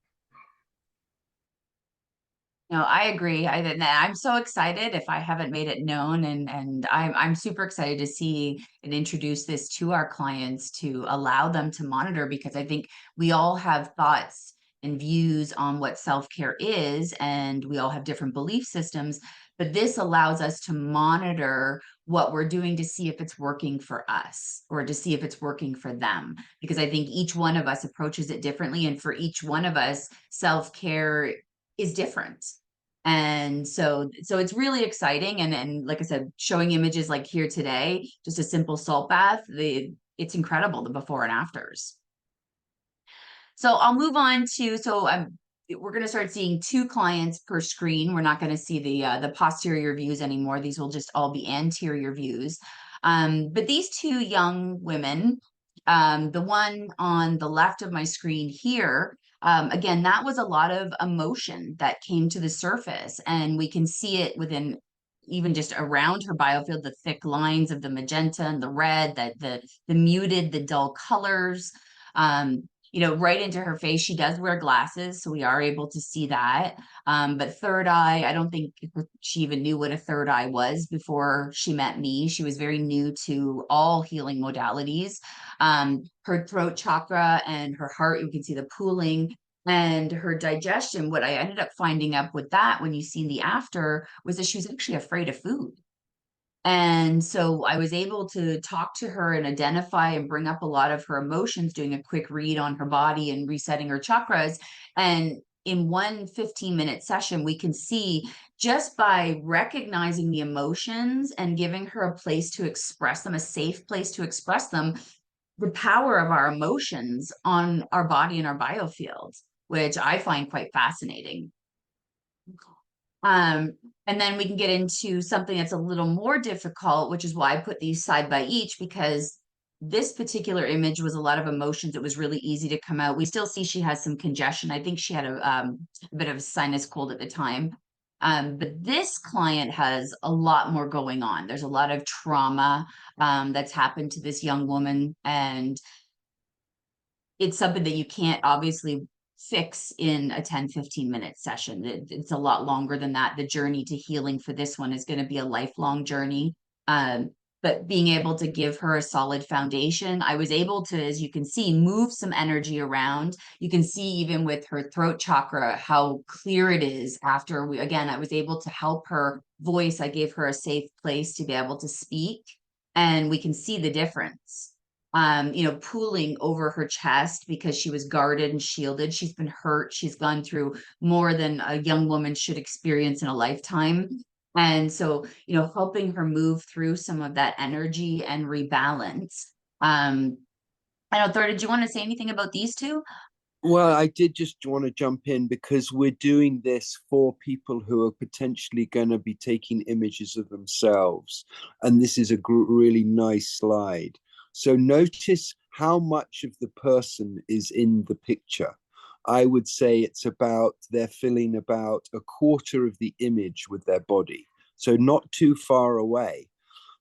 No, I agree. I'm so excited if I haven't made it known, and I'm super excited to see and introduce this to our clients to allow them to monitor, because I think we all have thoughts and views on what self-care is, and we all have different belief systems. but this allows us to monitor what we're doing to see if it's working for us or to see if it's working for them. Because I think each one of us approaches it differently. And for each one of us, self-care is different. And so it's really exciting. And like I said, showing images like here today, just a simple salt bath, it's incredible, the before and afters. So I'll move on to, we're going to start seeing 2 clients per screen. We're not going to see the posterior views anymore. These will just all be anterior views. But these 2 young women, the one on the left of my screen here, again, that was a lot of emotion that came to the surface, and we can see it within even just around her biofield, the thick lines of the magenta and the red, that the muted, the dull colors. You know, right into her face. She does wear glasses, so we are able to see that. But third eye, I don't think she even knew what a third eye was before she met me. She was very new to all healing modalities. Her throat chakra and her heart, you can see the pooling, and her digestion. What I ended up finding up with that, when you see the after, was that she was actually afraid of food. And so I was able to talk to her and identify and bring up a lot of her emotions, doing a quick read on her body and resetting her chakras. And in one 15-minute session, we can see, just by recognizing the emotions and giving her a place to express them, a safe place to express them, the power of our emotions on our body and our biofield, which I find quite fascinating. And then we can get into something that's a little more difficult, which is why I put these side by each, because this particular image was a lot of emotions. It was really easy to come out. We still see she has some congestion. I think she had a bit of a sinus cold at the time. But this client has a lot more going on. There's a lot of trauma that's happened to this young woman, and it's something that you can't obviously fix in a 10-15-minute session. It's a lot longer than that. The journey to healing for this one is going to be a lifelong journey. But being able to give her a solid foundation, I was able to, as you can see, move some energy around. You can see even with her throat chakra how clear it is after I was able to help her voice. I gave her a safe place to be able to speak, and we can see the difference. You know, pooling over her chest because she was guarded and shielded. She's been hurt. She's gone through more than a young woman should experience in a lifetime. And so, you know, helping her move through some of that energy and rebalance. I know, Thor, did you want to say anything about these 2? Well, I did just want to jump in because we're doing this for people who are potentially going to be taking images of themselves. And this is a really nice slide. So notice how much of the person is in the picture. I would say it's about, they're filling about a quarter of the image with their body. So not too far away.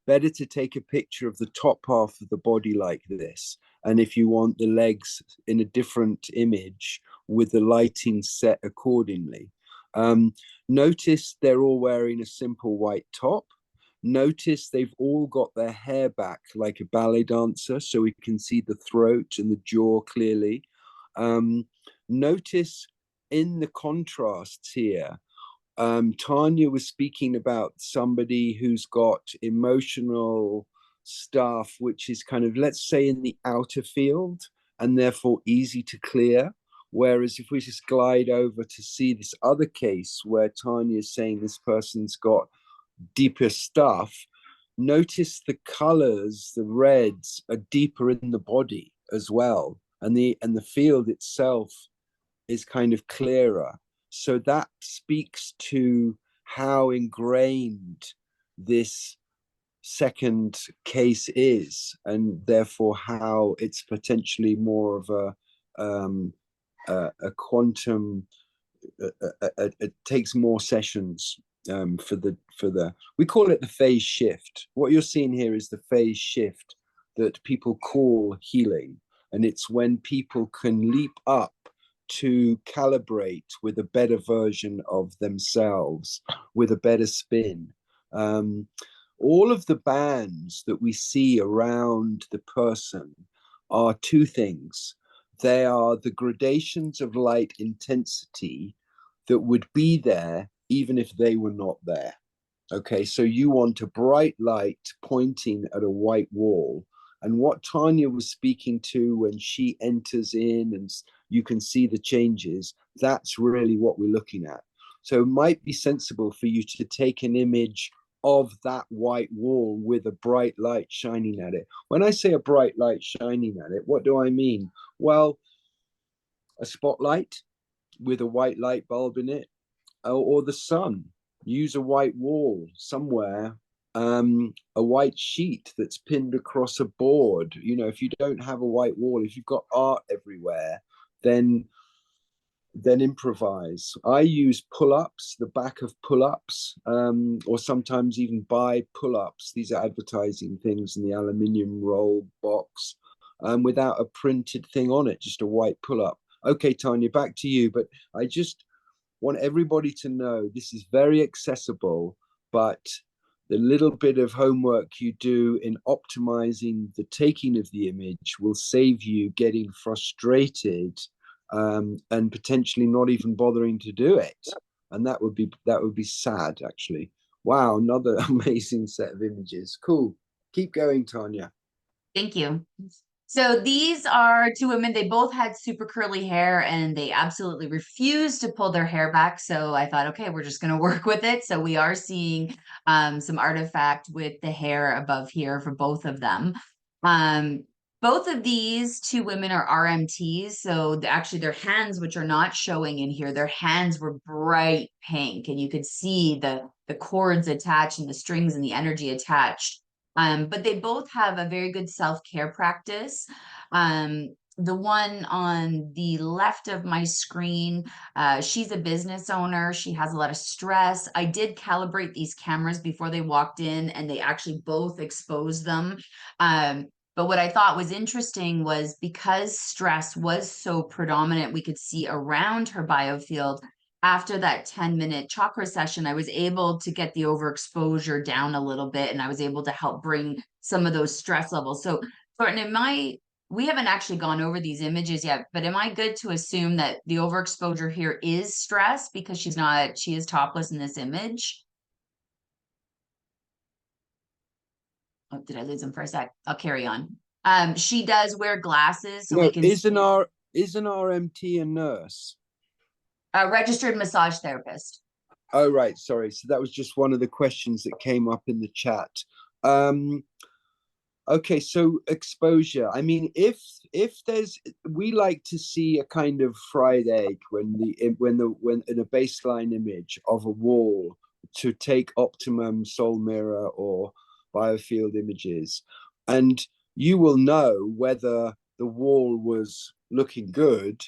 Better to take a picture of the top half of the body like this. And if you want the legs in a different image with the lighting set accordingly. Notice they're all wearing a simple white top. Notice they've all got their hair back like a ballet dancer, so we can see the throat and the jaw clearly. Notice in the contrasts here, Tanya was speaking about somebody who's got emotional stuff, which is kind of, let's say, in the outer field and therefore easy to clear. Whereas if we just glide over to see this other case where Tanya is saying this person's got deeper stuff, notice the colors, the reds are deeper in the body as well. And the field itself is kind of clearer. So that speaks to how ingrained this second case is, and therefore how it's potentially more of a quantum. It takes more sessions for the. We call it the phase shift. What you're seeing here is the phase shift that people call healing, and it's when people can leap up to calibrate with a better version of themselves, with a better spin. All of the bands that we see around the person are 2 things. They are the gradations of light intensity that would be there even if they were not there. Okay, so you want a bright light pointing at a white wall. And what Tanya was speaking to when she enters in and you can see the changes, that's really what we're looking at. So it might be sensible for you to take an image of that white wall with a bright light shining at it. When I say a bright light shining at it, what do I mean? Well, a spotlight with a white light bulb in it, or the sun. Use a white wall somewhere, a white sheet that's pinned across a board. You know, if you don't have a white wall, if you've got art everywhere, then improvise. I use pull-ups, the back of pull-ups, or sometimes even buy pull-ups. These are advertising things in the aluminium roll box, without a printed thing on it, just a white pull-up. Okay, Tanya, back to you. But I just want everybody to know this is very accessible, but the little bit of homework you do in optimizing the taking of the image will save you getting frustrated, and potentially not even bothering to do it. And that would be sad, actually. Wow, another amazing set of images. Cool. Keep going, Tanya. Thank you. So these are two women. They both had super curly hair and they absolutely refused to pull their hair back. So I thought, okay, we're just going to work with it. So we are seeing some artifact with the hair above here for both of them. Both of these two women are RMTs. So actually their hands, which are not showing in here, their hands were bright pink and you could see the cords attached and the strings and the energy attached. But they both have a very good self-care practice. The one on the left of my screen, she's a business owner. She has a lot of stress. I did calibrate these cameras before they walked in and they actually both exposed them. But what I thought was interesting was because stress was so predominant, we could see around her biofield. After that 10-minute chakra session, I was able to get the overexposure down a little bit and I was able to help bring some of those stress levels. So, Thornton, we haven't actually gone over these images yet, but am I good to assume that the overexposure here is stress because she is topless in this image? Oh, did I lose him for a sec? I'll carry on. She does wear glasses, so No, we can isn't RMT a nurse? a registered massage therapist. Oh, right. Sorry. So that was just one of the questions that came up in the chat. Okay, so exposure. I mean, if we like to see a kind of fried egg when in a baseline image of a wall to take optimum soul mirror or biofield images, and you will know whether the wall was looking good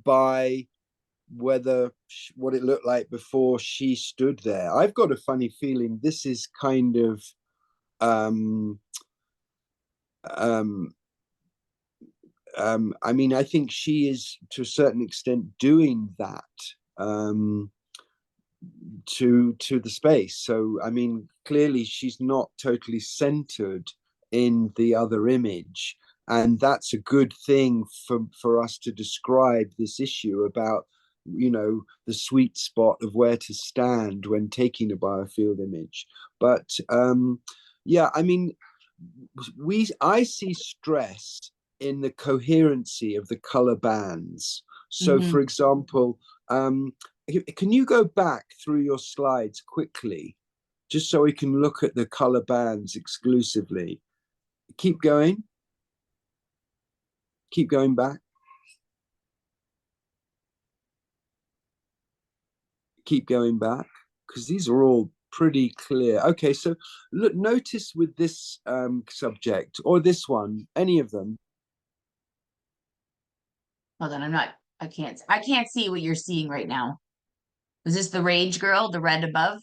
by what it looked like before she stood there. I've got a funny feeling this is kind of I mean, I think she is to a certain extent doing that to the space. So I mean, clearly she's not totally centered in the other image, and that's a good thing for us to describe this issue about, you know, the sweet spot of where to stand when taking a biofield image. But yeah, I mean, I see stress in the coherency of the color bands. So for example, can you go back through your slides quickly, just so we can look at the color bands exclusively? Keep going. Keep going back. Keep going back, because these are all pretty clear. Okay, so look, notice with this subject or this one, any of them. Hold on, I can't see what you're seeing right now. Is this the Rage Girl, the red above?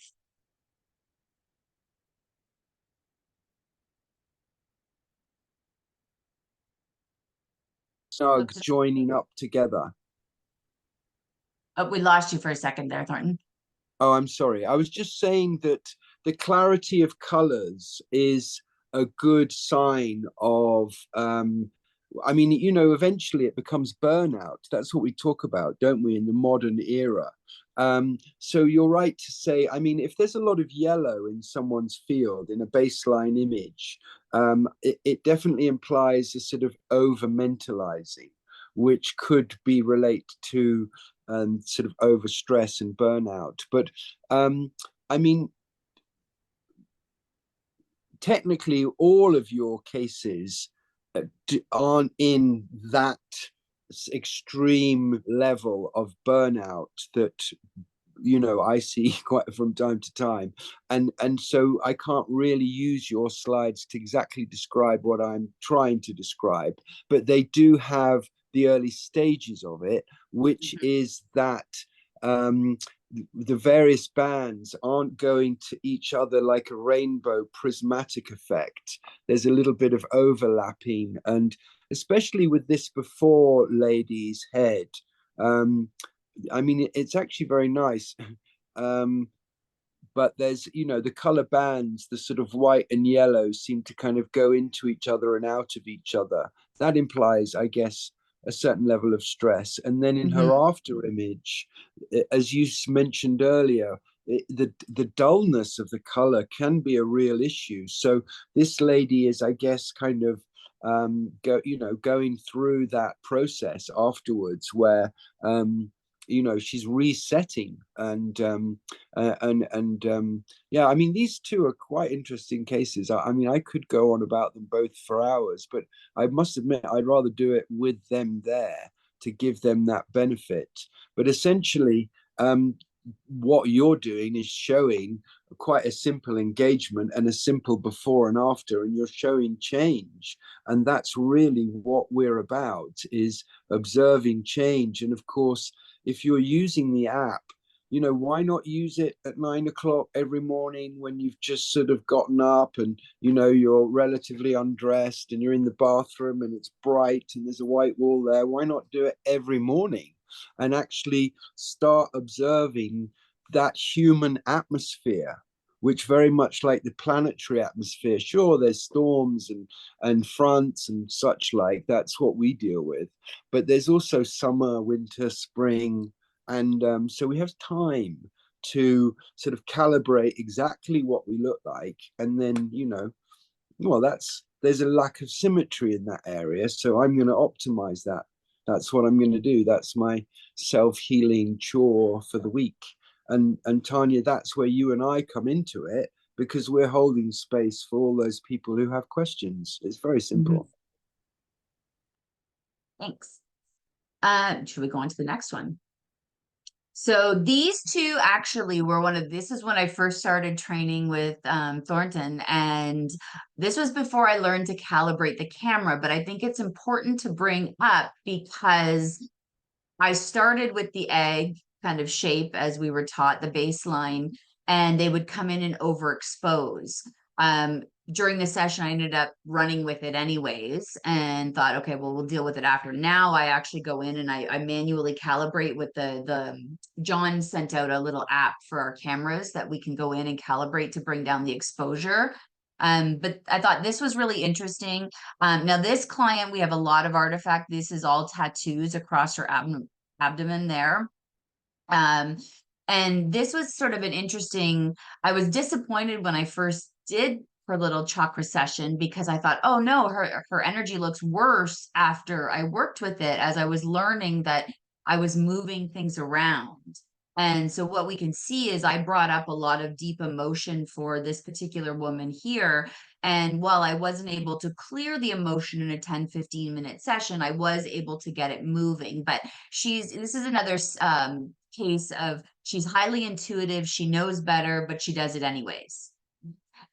Snugs joining up together. Oh, we lost you for a second there, Thornton. Oh, I'm sorry. I was just saying that the clarity of colors is a good sign of I mean, you know, eventually it becomes burnout. That's what we talk about, don't we, in the modern era? So you're right to say, I mean, if there's a lot of yellow in someone's field in a baseline image, it definitely implies a sort of over mentalizing, which could be related to sort of over stress and burnout. But I mean, technically, all of your cases aren't in that extreme level of burnout that, you know, I see quite from time to time, and so I can't really use your slides to exactly describe what I'm trying to describe, but they do have the early stages of it, which is that the various bands aren't going to each other like a rainbow prismatic effect. There's a little bit of overlapping, and especially with this before lady's head, I mean, it's actually very nice. But there's, you know, the color bands, the sort of white and yellow seem to kind of go into each other and out of each other. That implies, I guess, a certain level of stress. And then in her after image, as you mentioned earlier, the dullness of the color can be a real issue. So this lady is, I guess, kind of going through that process afterwards, where you know, she's resetting, and yeah, I mean, these two are quite interesting cases. I mean, I could go on about them both for hours, but I must admit I'd rather do it with them there to give them that benefit. But essentially, what you're doing is showing quite a simple engagement and a simple before and after, and you're showing change, and that's really what we're about, is observing change. And of course, if you're using the app, you know, why not use it at 9 o'clock every morning when you've just sort of gotten up and, you know, you're relatively undressed and you're in the bathroom and it's bright and there's a white wall there? Why not do it every morning and actually start observing that human atmosphere, which very much like the planetary atmosphere, sure, there's storms and fronts and such like, that's what we deal with, but there's also summer, winter, spring, and so we have time to sort of calibrate exactly what we look like. And then, you know, well, there's a lack of symmetry in that area, so I'm going to optimize that. That's what I'm going to do. That's my self-healing chore for the week. And Tanya, that's where you and I come into it, because we're holding space for all those people who have questions. It's very simple. Thanks. Should we go on to the next one? So these two actually were this is when I first started training with Thornton, and this was before I learned to calibrate the camera, but I think it's important to bring up because I started with the egg kind of shape as we were taught, the baseline, and they would come in and overexpose. During the session, I ended up running with it anyways and thought, okay, well, we'll deal with it after. Now I actually go in and I manually calibrate with John sent out a little app for our cameras that we can go in and calibrate to bring down the exposure. But I thought this was really interesting. Now this client, we have a lot of artifact. This is all tattoos across her abdomen there. And this was sort of an interesting, I was disappointed when I first did her little chakra session, because I thought, oh no, her energy looks worse after I worked with it, as I was learning that I was moving things around. And so what we can see is I brought up a lot of deep emotion for this particular woman here. And while I wasn't able to clear the emotion in a 10-15 minute session, I was able to get it moving. But this is another case of, she's highly intuitive, she knows better, but she does it anyways.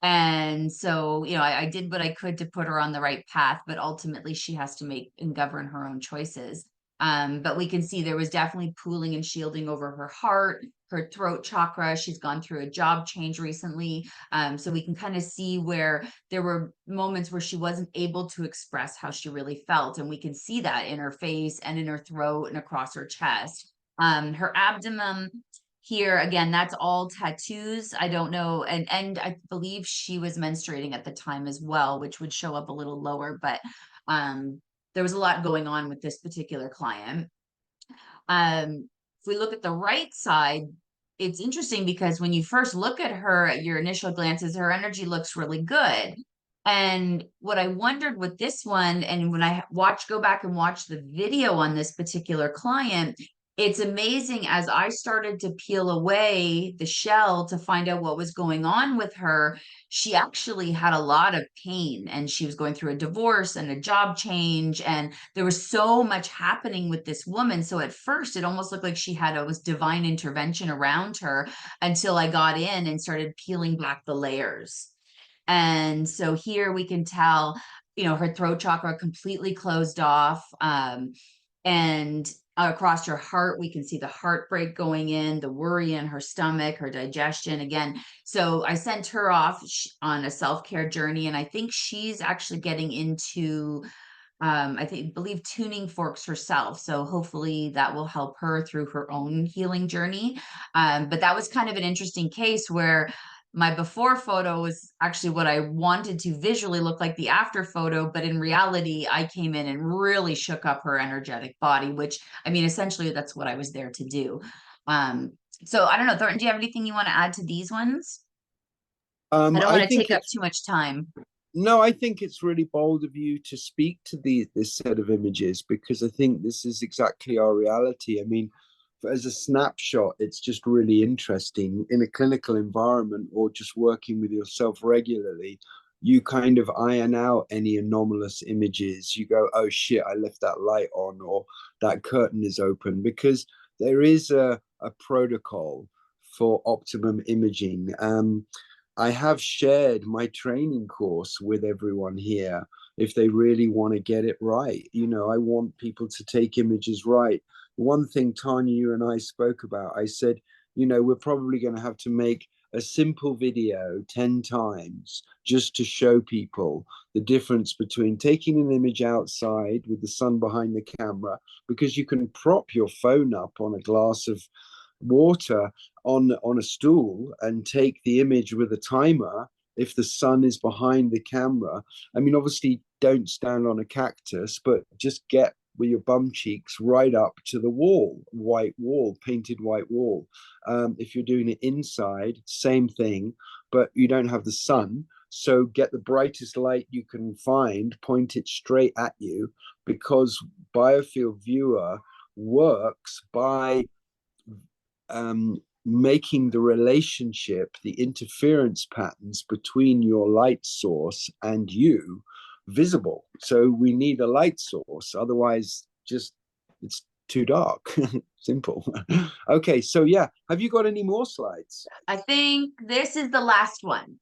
And so, you know, I did what I could to put her on the right path, but ultimately she has to make and govern her own choices. But we can see there was definitely pooling and shielding over her heart, her throat chakra. She's gone through a job change recently. So we can kind of see where there were moments where she wasn't able to express how she really felt. And we can see that in her face and in her throat and across her chest. Her abdomen here, again, that's all tattoos. I don't know. And I believe she was menstruating at the time as well, which would show up a little lower, but there was a lot going on with this particular client. If we look at the right side, it's interesting because when you first look at her at your initial glances, her energy looks really good. And what I wondered with this one, and when I go back and watch the video on this particular client, it's amazing as I started to peel away the shell to find out what was going on with her. She actually had a lot of pain, and she was going through a divorce and a job change, and there was so much happening with this woman. So at first it almost looked like she had a divine intervention around her, until I got in and started peeling back the layers. And so here we can tell, her throat chakra completely closed off. And across her heart, we can see the heartbreak going in, the worry in her stomach, her digestion again. So I sent her off on a self-care journey, and I think she's actually getting into believe tuning forks herself. So hopefully that will help her through her own healing journey. But that was kind of an interesting case where my before photo was actually what I wanted to visually look like the after photo, but in reality, I came in and really shook up her energetic body, which, I mean, essentially that's what I was there to do. So I don't know, Thornton, do you have anything you want to add to these ones? I don't want to take up too much time. No, I think it's really bold of you to speak to this set of images, because I think this is exactly our reality. I mean, as a snapshot, it's just really interesting. In a clinical environment or just working with yourself regularly, you kind of iron out any anomalous images. You go, oh shit, I left that light on, or that curtain is open, because there is a protocol for optimum imaging. I have shared my training course with everyone here if they really want to get it right. I want people to take images right. One thing, Tanya, you and I spoke about, I said, we're probably going to have to make a simple video 10 times just to show people the difference between taking an image outside with the sun behind the camera, because you can prop your phone up on a glass of water on a stool and take the image with a timer if the sun is behind the camera. I mean, obviously don't stand on a cactus, but just get with your bum cheeks right up to the wall, painted white wall. If you're doing it inside, same thing, but you don't have the sun. So get the brightest light you can find, point it straight at you, because Biofield Viewer works by making the relationship, the interference patterns between your light source and you visible. So we need a light source, otherwise just it's too dark. Simple. Okay, so yeah, have you got any more slides? I think this is the last one.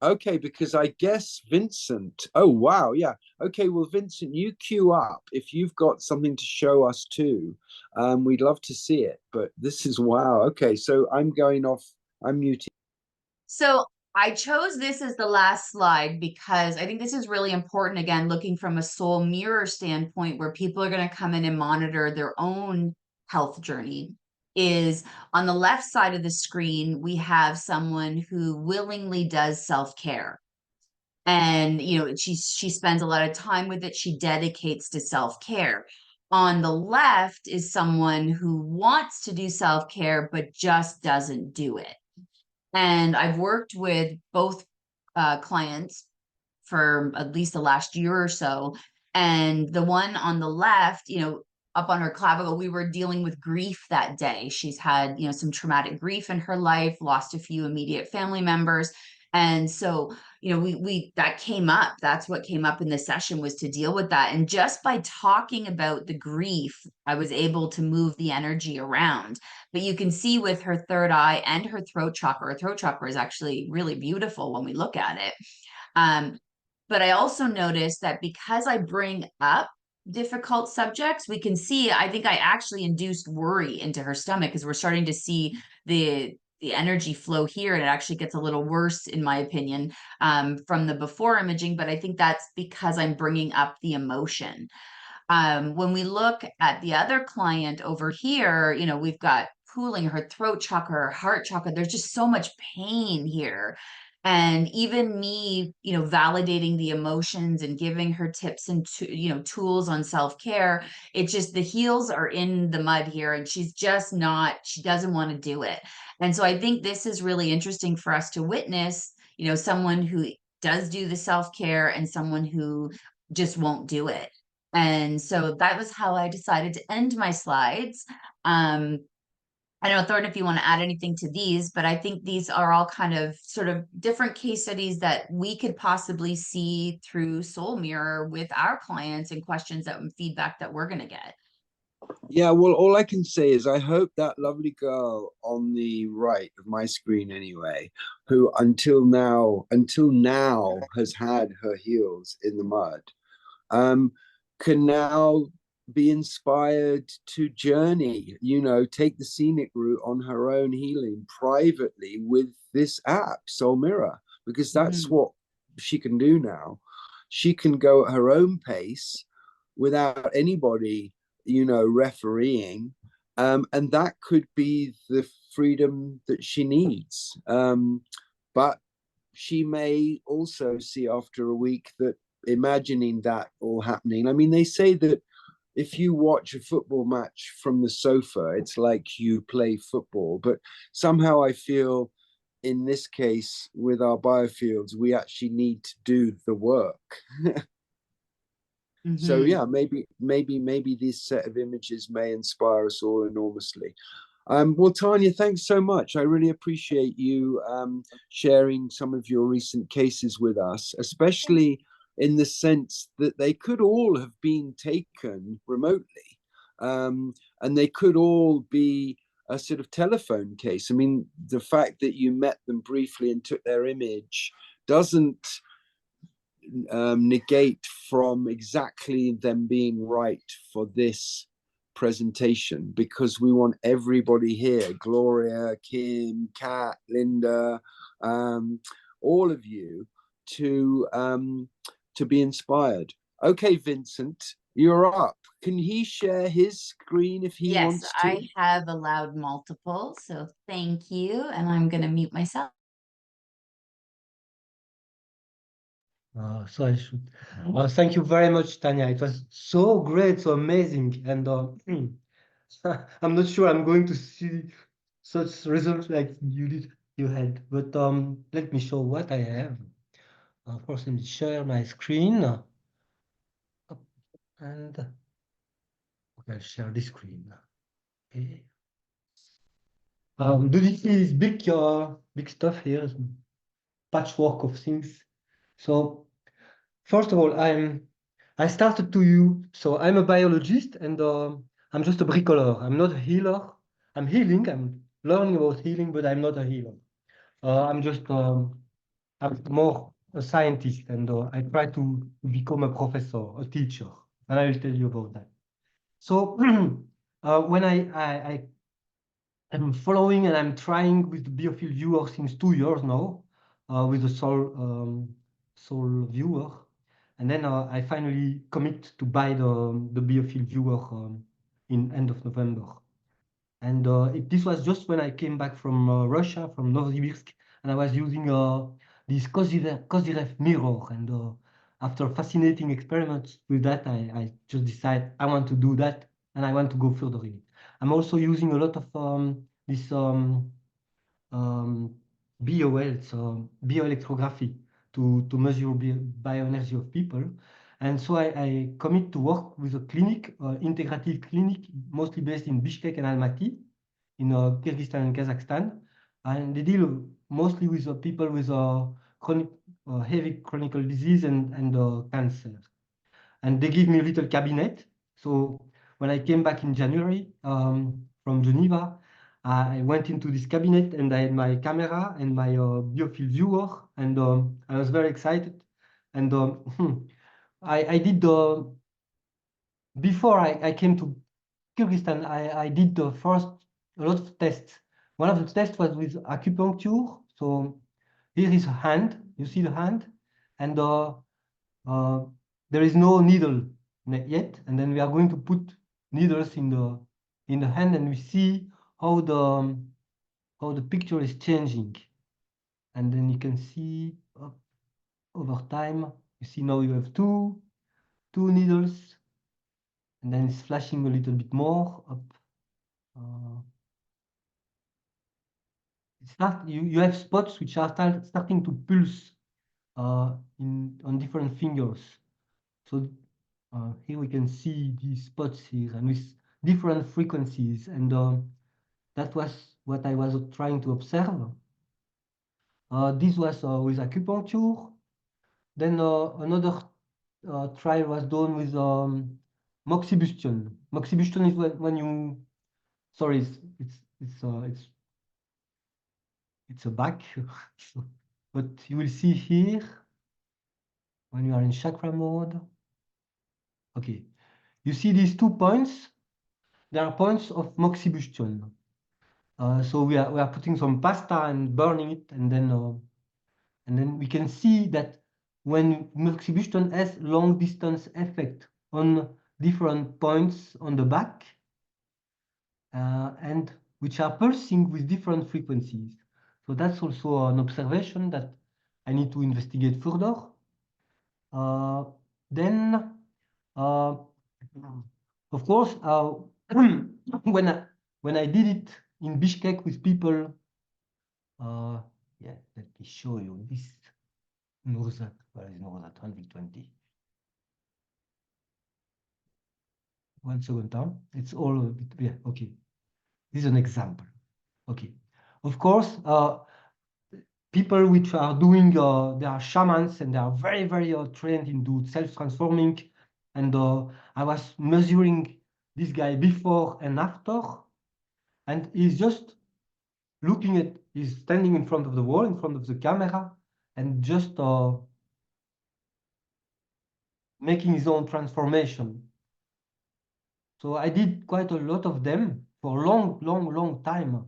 Okay, because I guess Vincent, oh wow, yeah. Okay, well, Vincent, you queue up if you've got something to show us too. We'd love to see it, but this is wow. Okay, so I'm going off, I'm muting. So I chose this as the last slide because I think this is really important, again, looking from a soul mirror standpoint, where people are going to come in and monitor their own health journey. Is on the left side of the screen, we have someone who willingly does self-care. And, she spends a lot of time with it. She dedicates to self-care. On the left is someone who wants to do self-care, but just doesn't do it. And I've worked with both clients for at least the last year or so. And the one on the left, up on her clavicle, we were dealing with grief that day. She's had, some traumatic grief in her life, lost a few immediate family members. And so, that came up. That's what came up in the session, was to deal with that. And just by talking about the grief, I was able to move the energy around. But you can see with her third eye and her throat chakra is actually really beautiful when we look at it. But I also noticed that because I bring up difficult subjects, we can see, I think I actually induced worry into her stomach, because we're starting to see the energy flow here, and it actually gets a little worse, in my opinion, from the before imaging. But I think that's because I'm bringing up the emotion. When we look at the other client over here, we've got pooling her throat chakra, her heart chakra. There's just so much pain here. And even me, validating the emotions and giving her tips and tools on self-care, it's just the heels are in the mud here, and she doesn't want to do it. And so I think this is really interesting for us to witness, someone who does do the self-care and someone who just won't do it. And so that was how I decided to end my slides. I don't know, Thornton, if you want to add anything to these, but I think these are all kind of sort of different case studies that we could possibly see through Soul Mirror with our clients and questions and feedback that we're going to get. Yeah, well, all I can say is I hope that lovely girl on the right of my screen anyway, who until now has had her heels in the mud, can now be inspired to journey, take the scenic route on her own healing privately with this app, Soul Mirror, because that's what she can do now. She can go at her own pace without anybody, refereeing. And that could be the freedom that she needs. But she may also see after a week that imagining that all happening. I mean, they say that if you watch a football match from the sofa, it's like you play football. But somehow I feel in this case with our biofields, we actually need to do the work. So yeah, maybe this set of images may inspire us all enormously. Well, Tanya, thanks so much. I really appreciate you sharing some of your recent cases with us, especially in the sense that they could all have been taken remotely, and they could all be a sort of telephone case. I mean, the fact that you met them briefly and took their image doesn't negate from exactly them being right for this presentation, because we want everybody here, Gloria, Kim, Kat, Linda, all of you to be inspired. Okay, Vincent, you're up. Can he share his screen if he wants to? Yes, I have allowed multiple, so thank you. And I'm going to mute myself. So I should. Thank you very much, Tanya. It was so great, so amazing, and I'm not sure I'm going to see such results like you had. But let me show what I have. First, let me share my screen, and okay, I'll share this screen. Okay. Do you see this big stuff here? Patchwork of things. So first of all, I started to use, so I'm a biologist and I'm just a bricklayer. I'm not a healer. I'm healing. I'm learning about healing, but I'm not a healer. I'm just I'm more a scientist, and I try to become a professor, a teacher, and I will tell you about that. So when I'm following and I'm trying with the biofield viewer since 2 years now, with the Soul viewer, and then I finally commit to buy the biofield viewer in end of November. And this was just when I came back from Russia, from Novosibirsk, and I was using this Kozyrev mirror. And after fascinating experiments with that, I just decided I want to do that, and I want to go further in it. I'm also using a lot of this BOL, so bioelectrography, to measure bioenergy of people. And so I commit to work with a clinic, integrative clinic, mostly based in Bishkek and Almaty, in Kyrgyzstan and Kazakhstan. And they deal mostly with people with chronic, heavy chronic disease and cancer. And they give me a little cabinet. So when I came back in January from Geneva, I went into this cabinet and I had my camera and my biofield viewer, and I was very excited. And I did before I came to Kyrgyzstan, I did a lot of tests. One of the tests was with acupuncture. So here is a hand. You see the hand, and there is no needle yet. And then we are going to put needles in the hand, and we see how the picture is changing. And then you can see over time, you see now you have two needles, and then it's flashing a little bit more up. You have spots which are starting to pulse on different fingers. So here we can see these spots here and with different frequencies, and that was what I was trying to observe. This was with acupuncture. Then another trial was done with moxibustion. Moxibustion is when you, sorry, it's a back, but you will see here when you are in chakra mode. Okay, you see these 2 points. They are points of moxibustion. So we are putting some pasta and burning it, and then we can see that when moxibustion has long distance effect on different points on the back, and which are pulsing with different frequencies. So that's also an observation that I need to investigate further. Then, of course, when I did it in Bishkek with people, yeah, let me show you this. Nurzat, where is Nurzat? 120. 1 second down. It's all a bit, yeah, okay. This is an example. Okay. Of course, people which are doing, they are shamans and they are very, very trained into self-transforming. And I was measuring this guy before and after, and he's just looking at, he's standing in front of the wall, in front of the camera, and just making his own transformation. So I did quite a lot of them for a long, long, long time.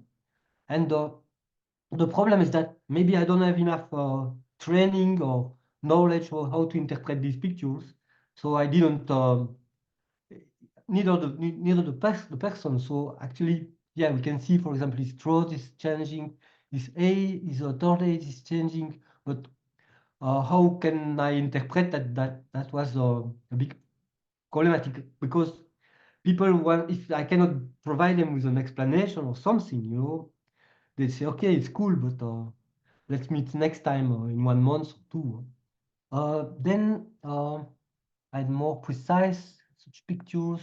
And the problem is that maybe I don't have enough training or knowledge or how to interpret these pictures. So I didn't, neither the person. So actually, yeah, we can see, for example, his throat is changing, his third age is changing, but how can I interpret that was a big problematic, because people want, if I cannot provide them with an explanation or something, you know, they say, okay, it's cool, but let's meet next time in 1 month or 2. Then I had more precise such pictures.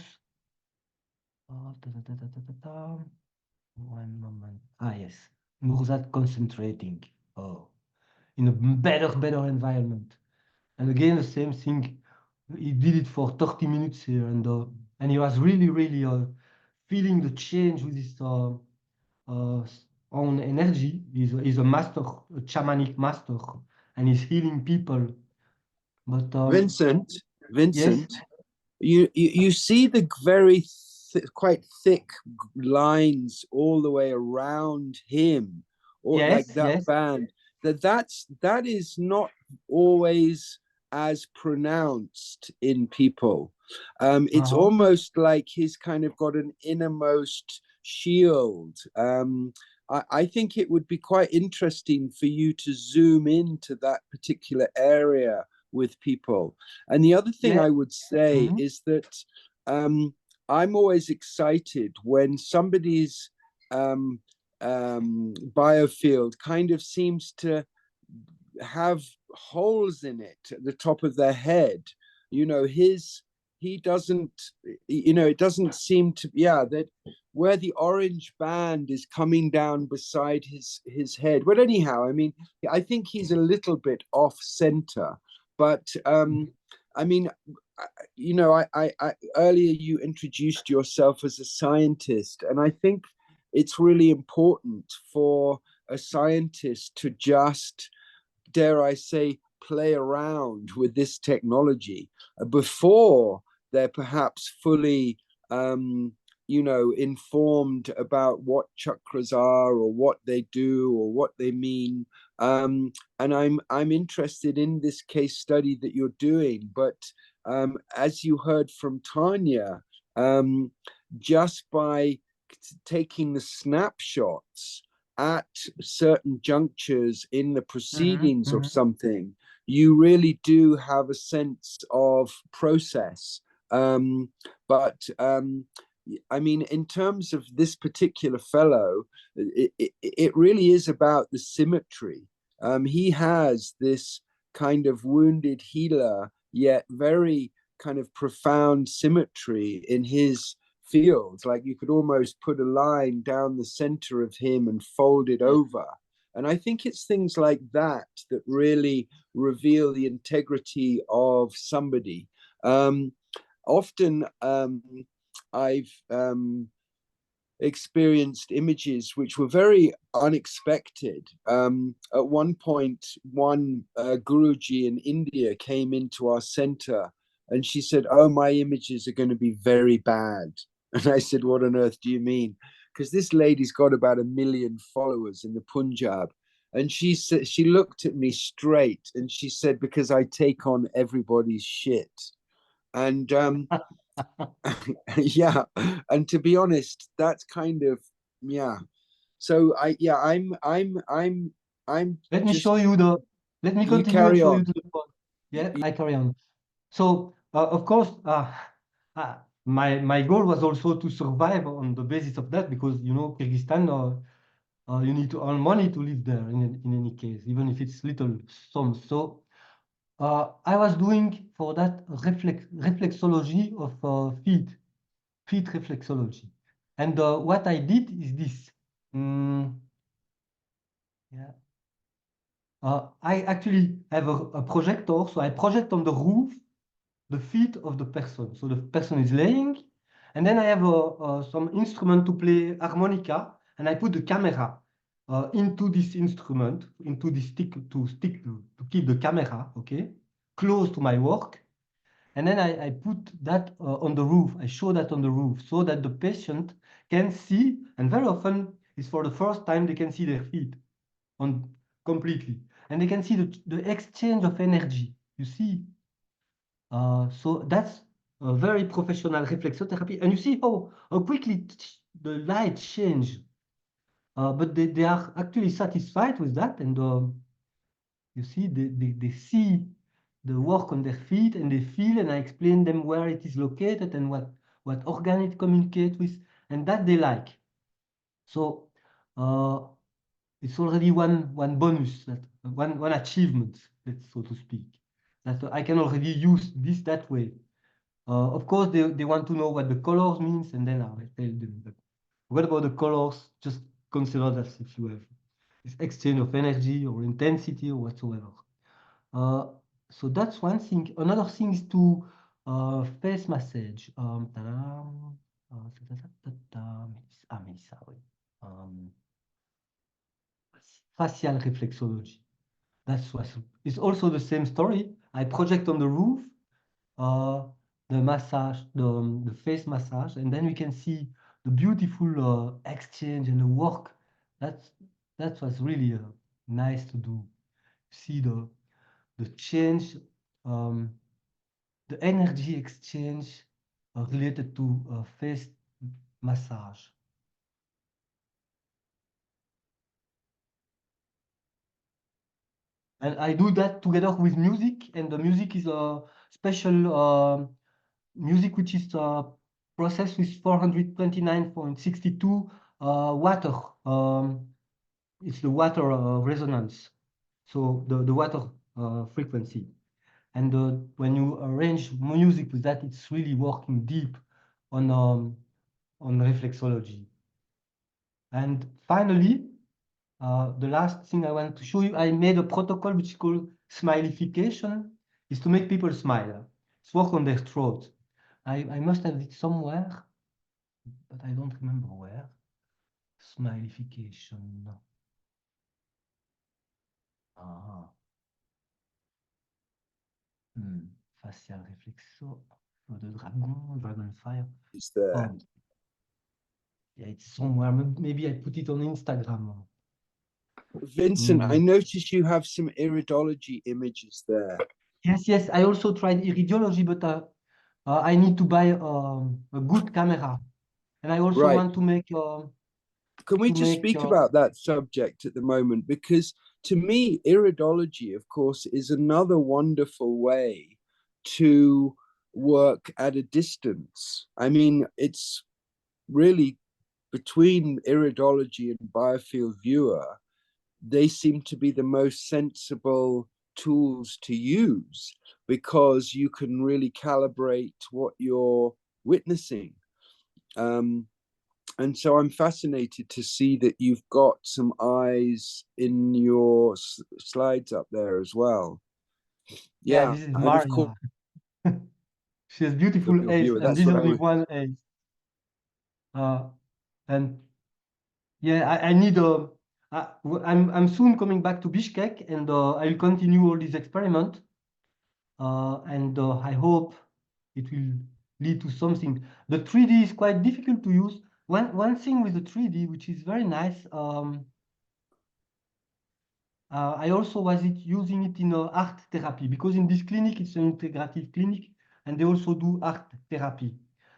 One moment. Ah, yes. Nurzat concentrating. Oh, in a better environment. And again, the same thing. He did it for 30 minutes here, and he was really, really feeling the change with his own energy. He's a master, a shamanic master, and he's healing people. But Vincent, yes, you see the very quite thick lines all the way around him, or like yes, that yes. band. That is not always as pronounced in people. It's almost like he's kind of got an innermost shield. I think it would be quite interesting for you to zoom into that particular area with people. And the other thing Yeah. I would say Mhm. is that I'm always excited when somebody's biofield kind of seems to have holes in it at the top of their head. You know, he doesn't, you know, it doesn't seem to, yeah, that where the orange band is coming down beside his head. But anyhow, I mean, I think he's a little bit off center. But I mean, you know, I earlier you introduced yourself as a scientist, and I think it's really important for a scientist to just, dare I say, play around with this technology before they're perhaps fully, you know, informed about what chakras are or what they do or what they mean. And I'm interested in this case study that you're doing. But as you heard from Tanya, just by taking the snapshots at certain junctures in the proceedings of mhm. something, you really do have a sense of process. But I mean, in terms of this particular fellow, it really is about the symmetry. He has this kind of wounded healer, yet very kind of profound symmetry in his fields. Like you could almost put a line down the center of him and fold it over. And I think it's things like that that really reveal the integrity of somebody. Often I've experienced images which were very unexpected. At one point, one Guruji in India came into our center and she said, "Oh, my images are going to be very bad." And I said, "What on earth do you mean?" Because this lady's got about 1 million followers in the Punjab. And she said, she looked at me straight and she said, "Because I take on everybody's shit." And yeah, and to be honest, that's kind of, yeah. So I'm Let me just, show you the. Let me you continue and carry show you on. to the point. Yeah, I carry on. So, of course, my goal was also to survive on the basis of that because, you know, Kyrgyzstan, you need to earn money to live there in any case, even if it's little sums. So, I was doing for that reflexology of feet reflexology. And what I did is this. Yeah. I actually have a projector, so I project on the roof the feet of the person. So the person is laying, and then I have some instrument to play harmonica, and I put the camera into this instrument, into this stick to keep the camera, okay, close to my work. And then I put that on the roof. I show that on the roof so that the patient can see, and very often it's for the first time they can see their feet on completely, and they can see the exchange of energy. You see, so that's a very professional reflexotherapy, and you see how quickly the light change. But they are actually satisfied with that, and you see, they see the work on their feet, and they feel, and I explain them where it is located and what organ it communicates with, and that they like. So it's already one bonus, that one achievement, so to speak, that I can already use this that way. Of course, they want to know what the colors means, and then I tell them that. What about the colors? Just consider that if you have this exchange of energy or intensity or whatsoever. So that's one thing. Another thing is to face massage. Melissa, oui. Facial reflexology. That's what it's also the same story. I project on the roof the massage, the face massage, and then we can see the beautiful exchange and the work. That was really nice to do. See the change, the energy exchange related to face massage. And I do that together with music, and the music is a special music which is processed with 429.62 water. It's the water resonance, so the water frequency. And when you arrange music with that, it's really working deep on reflexology. And finally, the last thing I want to show you, I made a protocol which is called smilification. Is to make people smile. It's work on their throat. I must have it somewhere, but I don't remember where. Smilification. Facial reflexo. The dragon fire. Is there. Oh, yeah, it's somewhere. Maybe I put it on Instagram. Vincent, I noticed you have some iridology images there. Yes. I also tried iridiology, but I need to buy a good camera, and I also want to make Can we to just make speak about that subject at the moment? Because to me, iridology, of course, is another wonderful way to work at a distance. I mean, it's really between iridology and biofield viewer, they seem to be the most sensible tools to use because you can really calibrate what you're witnessing. And so I'm fascinated to see that you've got some eyes in your slides up there as well. Yeah, Yeah, this is and of course, Maria. She has beautiful your eyes, viewer. and That's this is what I only was. one eye. And yeah, I need a. I'm soon coming back to Bishkek, and I'll continue all these experiments. And I hope it will lead to something. The 3D is quite difficult to use. One thing with the 3D, which is very nice, I also was using it in art therapy, because in this clinic, it's an integrative clinic, and they also do art therapy.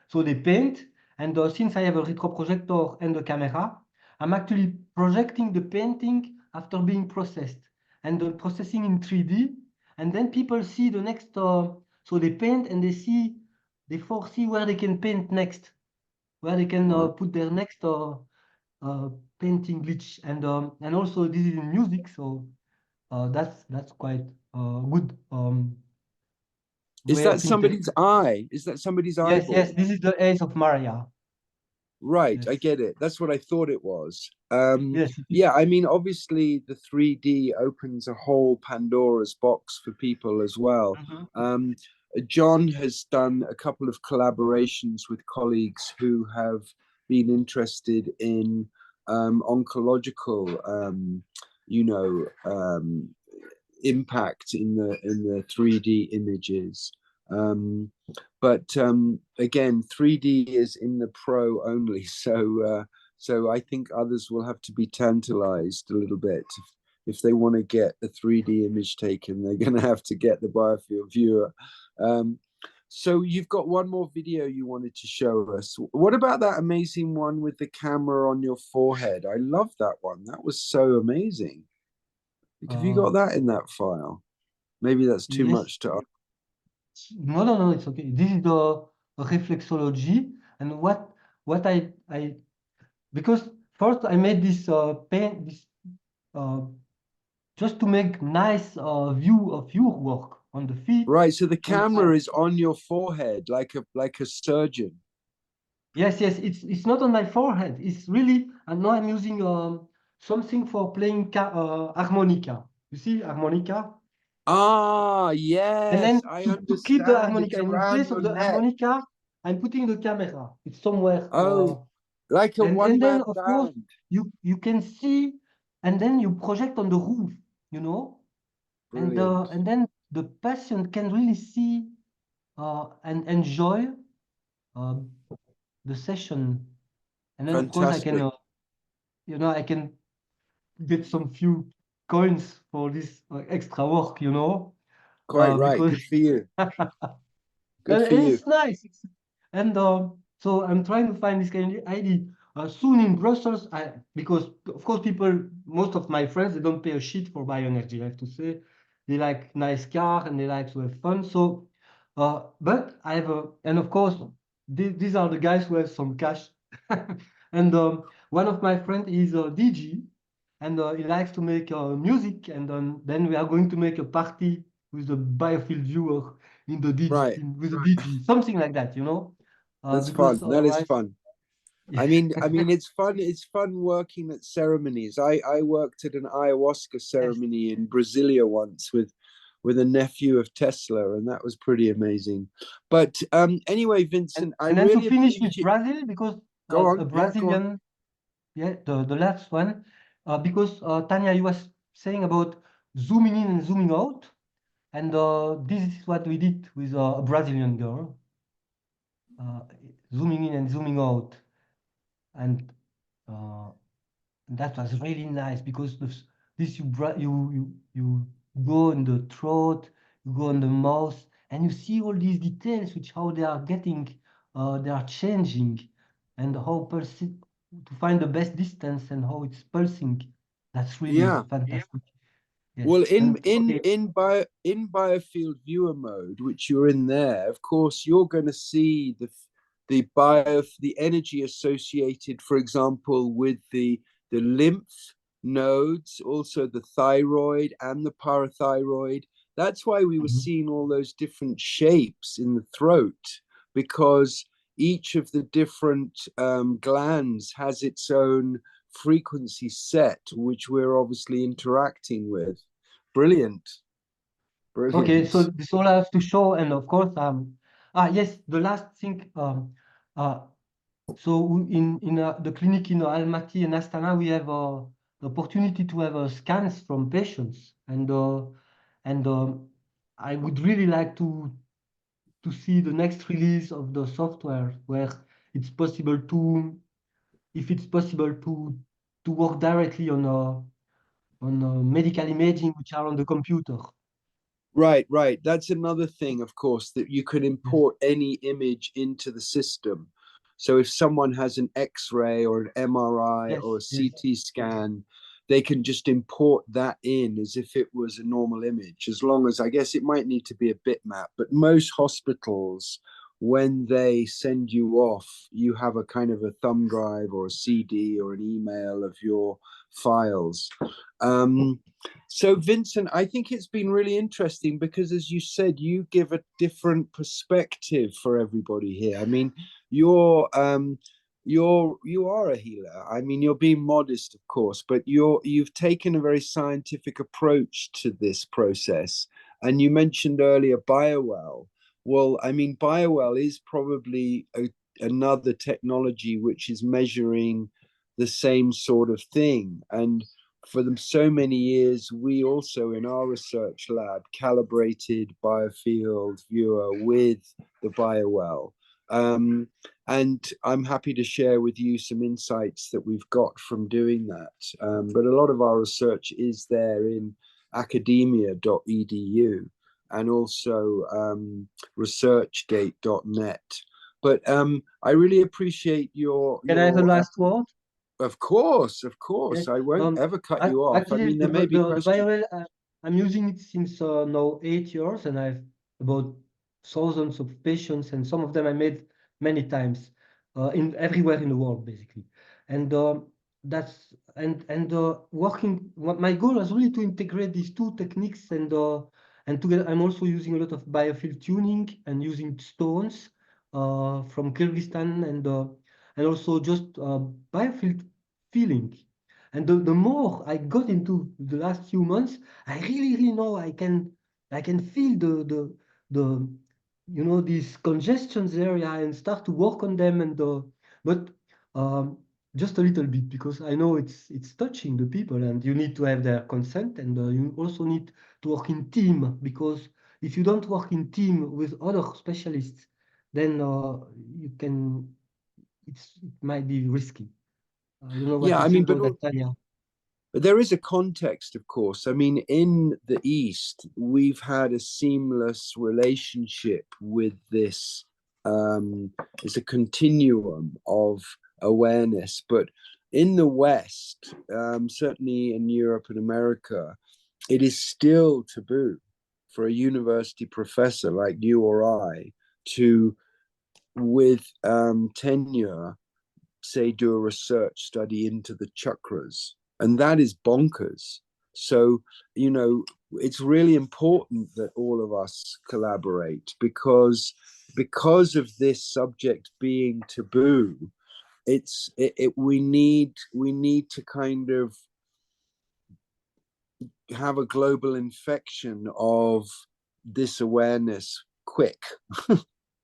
So they paint, and since I have a retroprojector and a camera, I'm actually projecting the painting after being processed, and the processing in 3D, and then people see the next, so they paint and they foresee where they can paint next, where they can put their next painting glitch, and also this is in music, so that's quite good Is way that of somebody's eye? Is that somebody's Yes, eyeball? yes, this is the Ace of Maria. Right, I Yes, get it. That's what I thought it was. yes, it is. Yeah, I mean, obviously the 3D opens a whole Pandora's box for people as well. Mhm. John has done a couple of collaborations with colleagues who have been interested in oncological, impact in the 3D images. But again, 3D is in the pro only, so I think others will have to be tantalized a little bit. If they want to get a 3D image taken, they're going to have to get the biofield viewer. So you've got one more video you wanted to show us. What about that amazing one with the camera on your forehead? I love that one. That was so amazing. Have you got that in that file? Maybe that's too Yes. much to. No, it's okay. This is the reflexology, and what I because first I made this paint this uh, just to make nice view of your work on the feet. Right, so the And camera is on your forehead like a surgeon. yes, it's not on my forehead. It's really, and now I'm using something for playing harmonica. You see harmonica? Ah, And then yes, I to keep the understand. It's harmonica, and in around place of your the neck. harmonica, I'm putting the camera. It's somewhere. Oh, like a And then one-man of course band. you can see, and then you project on the roof, you know, Brilliant. and then the patient can really see and enjoy uh, the session. And then of course I can, Fantastic. I can get some few coins for this extra work, Quite right. because Good for you. Good and for you. it's nice. And so I'm trying to find this kind of ID soon in Brussels. Because of course most of my friends, they don't pay a shit for bioenergy. I have to say, they like nice car and they like to have fun. So, but I have and of course these are the guys who have some cash. And one of my friends is a DJ, and he likes to make music. And then we are going to make a party with the biofield viewer in the DJ, Right. with the DJ, something like that, That's because fun. That is otherwise, fun. yeah. I mean, it's fun. It's fun working at ceremonies. I worked at an ayahuasca Yes. ceremony in Brasilia once with a nephew of Tesla, and that was pretty amazing. But anyway, Vincent, I And then to really finish with appreciate. Brazil, because Go a on, yeah, go on. Brazilian, yeah, the last one, because Tanya, you was saying about zooming in and zooming out, and this is what we did with a Brazilian girl, uh, zooming in and zooming out, and uh, that was really nice because this you go in the throat, you go in the mouth, and you see all these details, which how they are getting, they are changing, and how to find the best distance and how it's pulsing. That's really Yeah. fantastic. Yes. Well, in And okay, biofield viewer mode, which you're in there, of course, you're going to see the energy associated, for example, with the lymph nodes, also the thyroid and the parathyroid. That's why we were Mhm. seeing all those different shapes in the throat, because each of the different glands has its own frequency set, which we're obviously interacting with. Brilliant. Okay, Brilliant. so this all I have to show, and of course, yes, the last thing, uh, so in the clinic in Almaty and Astana, we have the opportunity to have scans from patients, and I would really like to see the next release of the software where it's possible to, if it's possible to work directly on medical imaging which are on the computer. Right, right. That's another thing, of course, that you can Yes, import any image into the system. So if someone has an X-ray or an MRI or a yes, yes. CT scan, they can just import that in as if it was a normal image, as long as, I guess it might need to be a bitmap, but most hospitals, when they send you off, you have a kind of a thumb drive or a CD or an email of your files. So Vincent, I think it's been really interesting because, as you said, you give a different perspective for everybody here. I mean, you are a healer. I mean, you're being modest, of course, but you've taken a very scientific approach to this process. And you mentioned earlier BioWell. Well, I mean, BioWell is probably another technology which is measuring the same sort of thing. And for them so many years, we also in our research lab calibrated biofield viewer with the BioWell. And I'm happy to share with you some insights that we've got from doing that. But a lot of our research is there in academia.edu and also researchgate.net. But I really appreciate your Can I have a your last word? of course, of Yes. course. I won't ever cut you off. I Actually, mean, there may be the questions. viral, I'm using it since now 8 years, and I've about thousands of patients, and some of them I made many times, in everywhere in the world, basically. And that's working. My goal was really to integrate these two techniques, and together I'm also using a lot of biofield tuning and using stones from Kyrgyzstan, and also just biofield feeling. And the more I got into the last few months, I really know I can feel the these congestions area and start to work on them, but um, just a little bit, because I know it's touching the people and you need to have their consent, and you also need to work in team, because if you don't work in team with other specialists, then you can it might be risky. I don't know what Yeah, you I mean, think about that, Tanya. but there is a context, of course. I mean, in the East, we've had a seamless relationship with this. It's a continuum of awareness, but in the West, certainly in Europe and America, it is still taboo for a university professor like you or I to, with tenure, say, do a research study into the chakras. And that is bonkers. So, it's really important that all of us collaborate because of this subject being taboo. We need to kind of have a global infection of this awareness quick.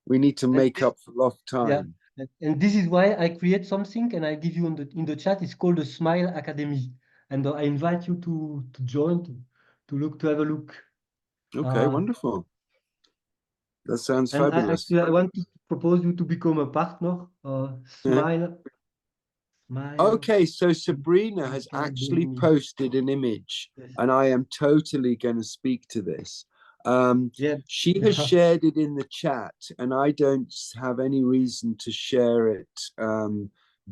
We need to And make up for lost yeah, time. and this is why I create something, and I give you in the chat. It's called the Smile Academy, and I invite you to join, to have a look. Okay, Uh, wonderful. That sounds and fabulous. actually, I want to propose you to become a partner. Smile Okay, so Sabrina has actually Academy. posted an image, Yes. and I am totally going to speak to this. Yeah. She has shared it in the chat, and I don't have any reason to share it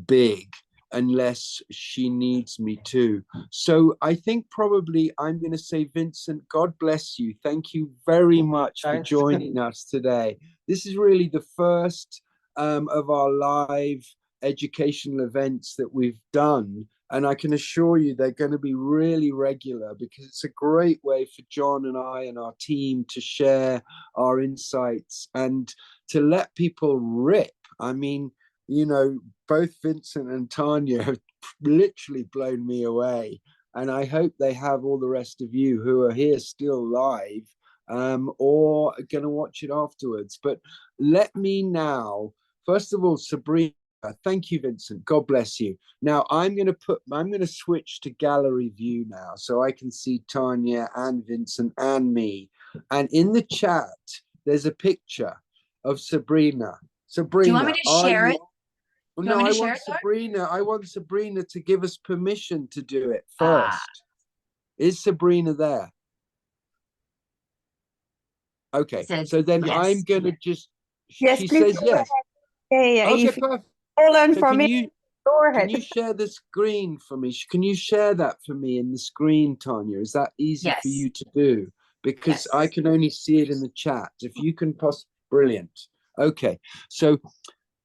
big. unless she needs me to. So I think probably I'm going to say, Vincent, God bless you. Thank you very much for Thanks. joining us today. This is really the first of our live educational events that we've done. And I can assure you they're going to be really regular, because it's a great way for John and I and our team to share our insights and to let people rip. I mean, you know, both Vincent and Tanya have literally blown me away. And I hope they have all the rest of you who are here still live, or are going to watch it afterwards. But let me now, first of all, Sabrina, thank you, Vincent. God bless you. Now I'm going to switch to gallery view now, so I can see Tanya and Vincent and me. And in the chat, there's a picture of Sabrina. Sabrina, Do you want me to share it? No, me to I share want it, Thor? Sabrina. I want Sabrina to give us permission to do it Ah. first. Is Sabrina there? Okay, Said so then yes. I'm gonna just. Yes, She please says go yes. ahead. Yeah, Okay, if you perfect. learn So from can me, you go can ahead. you share the screen for me? Can you share that for me in the screen, Tanya? Is that easy for Yes. you to do? Because Yes. I can only see it in the chat. If you can brilliant. Okay, so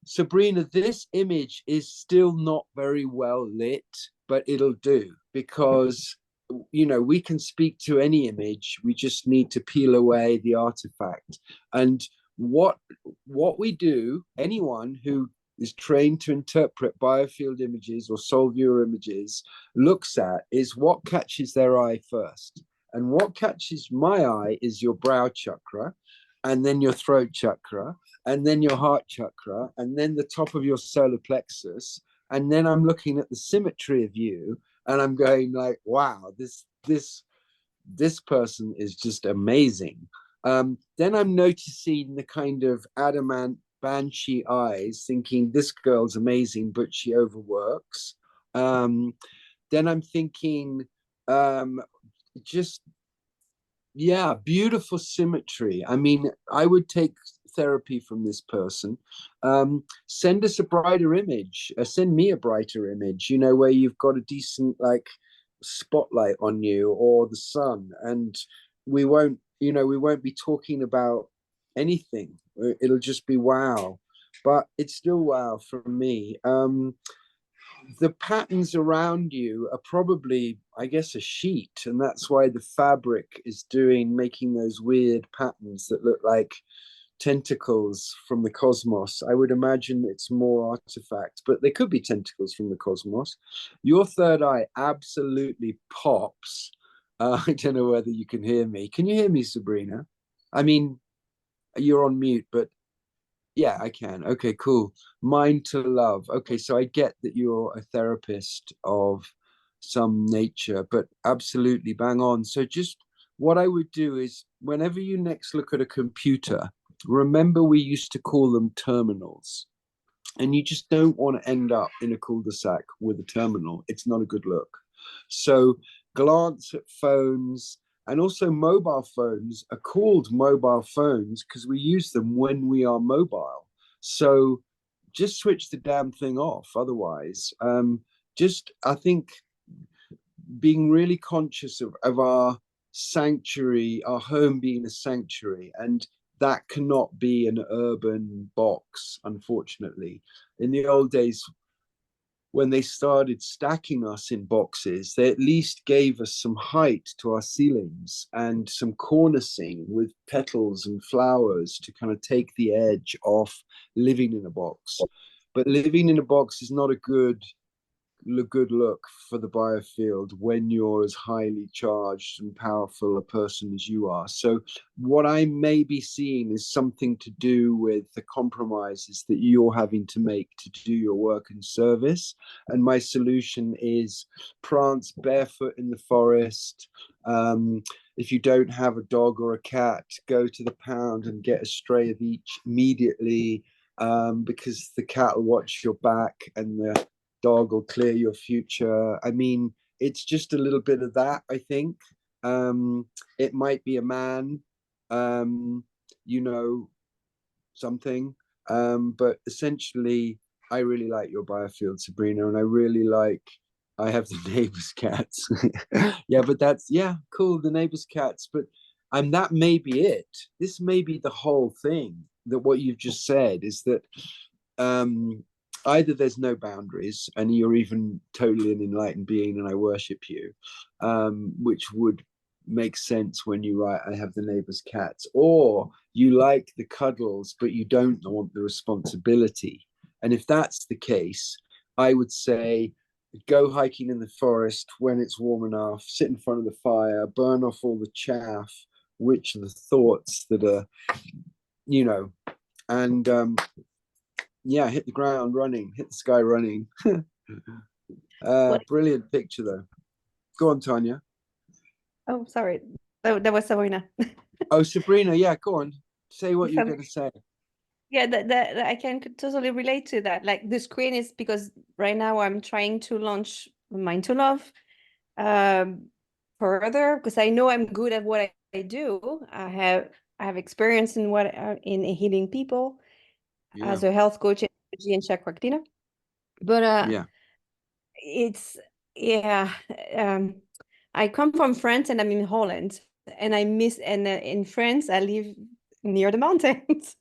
Sabrina, this image is still not very well lit, but it'll do, because you know, we can speak to any image. We just need to peel away the artifact. And what we do, anyone who is trained to interpret biofield images or soul viewer images looks at, is what catches their eye first. And what catches my eye is your brow chakra, and then your throat chakra, and then your heart chakra, and then the top of your solar plexus. And then I'm looking at the symmetry of you, and I'm going like, wow, this person is just amazing. Then I'm noticing the kind of adamant banshee eyes, thinking this girl's amazing, but she overworks. Then I'm thinking, just, yeah, beautiful symmetry. I mean, I would take therapy from this person. Send us a brighter image. Send me a brighter image, you know, where you've got a decent like spotlight on you, or the sun, and we won't, you know, we won't be talking about anything. It'll just be wow. But it's still wow for me. The patterns around you are probably, I guess, a sheet, and that's why the fabric is making those weird patterns that look like tentacles from the cosmos. I would imagine it's more artifact, but they could be tentacles from the cosmos. Your third eye absolutely pops. I don't know whether you can hear me. Can you hear me, Sabrina? I mean, you're on mute, but yeah, I can. Okay, cool. Mind to love. Okay, so I get that you're a therapist of some nature, but absolutely bang on. So just what I would do is, whenever you next look at a computer, remember we used to call them terminals. And you just don't want to end up in a cul-de-sac with a terminal. It's not a good look. So glance at phones, and also mobile phones are called mobile phones because we use them when we are mobile. So just switch the damn thing off. Otherwise, I think being really conscious of our sanctuary, our home being a sanctuary, and that cannot be an urban box, unfortunately. In the old days, when they started stacking us in boxes, they at least gave us some height to our ceilings and some cornicing with petals and flowers to kind of take the edge off living in a box. But living in a box is not a good look for the biofield when you're as highly charged and powerful a person as you are. So what I may be seeing is something to do with the compromises that you're having to make to do your work and service. And my solution is prance barefoot in the forest. If you don't have a dog or a cat, go to the pound and get a stray of each immediately, because the cat will watch your back and the dog will clear your future. I mean, it's just a little bit of that, I think. It might be a man, you know, something. But essentially, I really like your biofield, Sabrina, and I really like. I have the neighbor's cats. Yeah, but that's cool. The neighbor's cats, but that may be it. This may be the whole thing. That what you've just said is that either there's no boundaries and you're even totally an enlightened being and I worship you, which would make sense when you write I have the neighbor's cats, or you like the cuddles but you don't want the responsibility. And if that's the case, I would say go hiking in the forest when it's warm enough, sit in front of the fire, burn off all the chaff, which are the thoughts that are, and hit the ground running, hit the sky running. Brilliant picture though. Go on, Tanya. Oh, sorry. That was Sabrina. Oh, Sabrina, yeah, go on. Say what you're going to say. Yeah, that I can totally relate to that. Like the screen is because right now I'm trying to launch Mind to Love further because I know I'm good at what I do. I have experience in in healing people as a health coach and chakra cleaner. But it's I come from France and I'm in Holland, and in France I live near the mountains.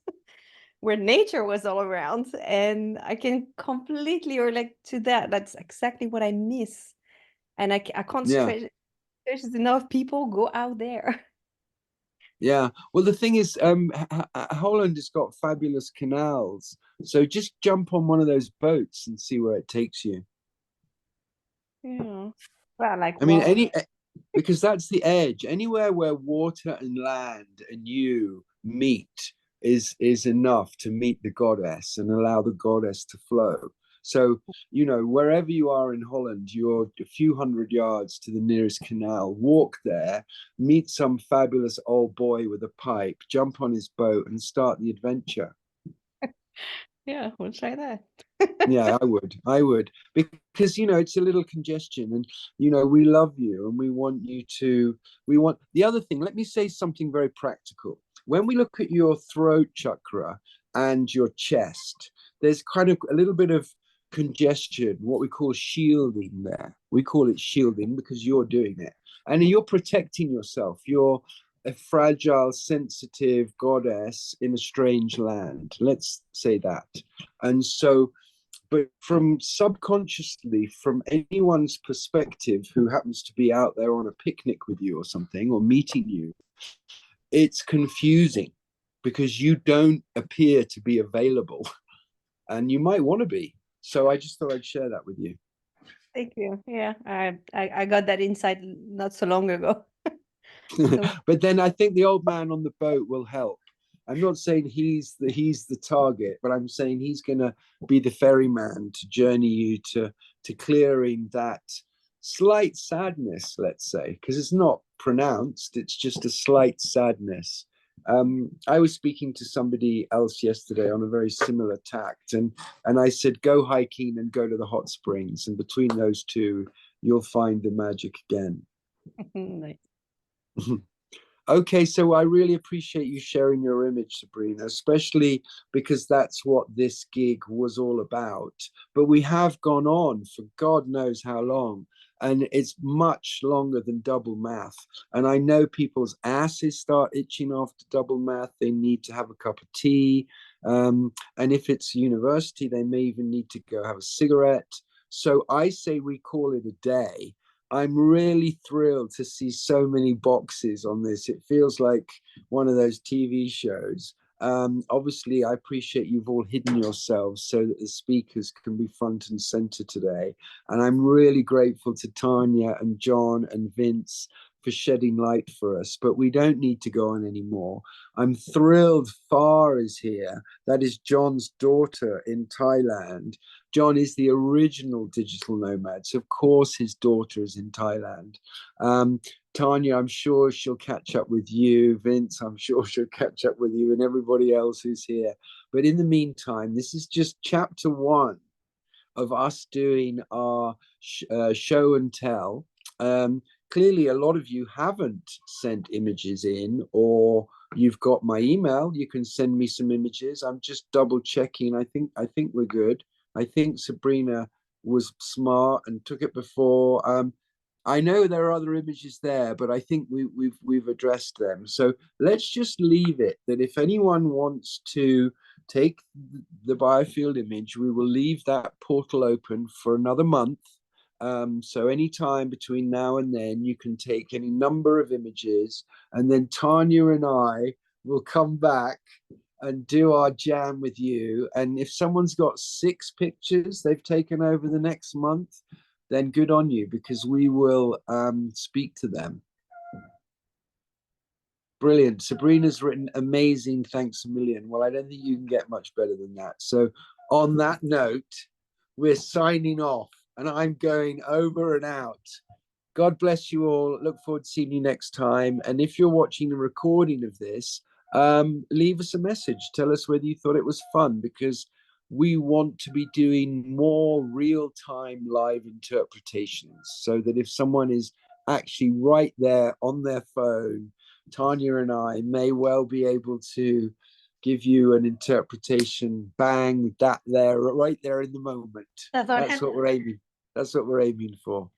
Where nature was all around, and I can completely relate to that. That's exactly what I miss, and I can't stress enough people go out there. Yeah, well, the thing is, Holland has got fabulous canals, so just jump on one of those boats and see where it takes you. Yeah, well, I mean, because that's the edge. Anywhere where water and land and you meet is enough to meet the goddess and allow the goddess to flow. So, wherever you are in Holland, you're a few hundred yards to the nearest canal. Walk there, meet some fabulous old boy with a pipe, jump on his boat and start the adventure. Yeah, we'll try that. Yeah, I would, because it's a little congestion, and we love you and we want the other thing. Let me say something very practical. When we look at your throat chakra and your chest, there's kind of a little bit of congestion, what we call shielding there. We call it shielding because you're doing it and you're protecting yourself. You're a fragile, sensitive goddess in a strange land. Let's say that. And so, but from subconsciously, from anyone's perspective who happens to be out there on a picnic with you or something, or meeting you, it's confusing because you don't appear to be available and you might want to be. So I just thought I'd share that with you. Thank you. Yeah, I got that insight not so long ago. But then I think the old man on the boat will help. I'm not saying he's the target, but I'm saying he's going to be the ferryman to journey you to clearing that slight sadness, let's say, because it's not pronounced. It's just a slight sadness. I was speaking to somebody else yesterday on a very similar tact, and I said, go hiking and go to the hot springs. And between those two, you'll find the magic again. Nice. Okay, so I really appreciate you sharing your image, Sabrina, especially because that's what this gig was all about. But we have gone on for God knows how long, and it's much longer than double math. And I know people's asses start itching after double math. They need to have a cup of tea. And if it's university, they may even need to go have a cigarette. So I say we call it a day. I'm really thrilled to see so many boxes on this. It feels like one of those TV shows. Obviously, I appreciate you've all hidden yourselves so that the speakers can be front and center today. And I'm really grateful to Tanya and John and Vince for shedding light for us, but we don't need to go on anymore. I'm thrilled Far is here. That is John's daughter in Thailand. John is the original digital nomad, so of course his daughter is in Thailand. Tanya, I'm sure she'll catch up with you. Vince, I'm sure she'll catch up with you and everybody else who's here. But in the meantime, this is just chapter 1 of us doing our show and tell. Clearly, a lot of you haven't sent images in, or you've got my email. You can send me some images. I'm just double checking. I think we're good. I think Sabrina was smart and took it before. I know there are other images there, but I think we've addressed them. So let's just leave it that if anyone wants to take the biofield image, we will leave that portal open for another month. So anytime between now and then, you can take any number of images, and then Tanya and I will come back and do our jam with you. And if someone's got 6 pictures they've taken over the next month, then good on you, because we will speak to them. Brilliant. Sabrina's written amazing, thanks a million. Well, I don't think you can get much better than that. So on that note, we're signing off, and I'm going over and out. God bless you all. Look forward to seeing you next time. And if you're watching a recording of this, leave us a message. Tell us whether you thought it was fun, because we want to be doing more real-time live interpretations, so that if someone is actually right there on their phone, Tanya and I may well be able to give you an interpretation, bang, that there, right there in the moment. That's what we're aiming. That's what we're aiming for.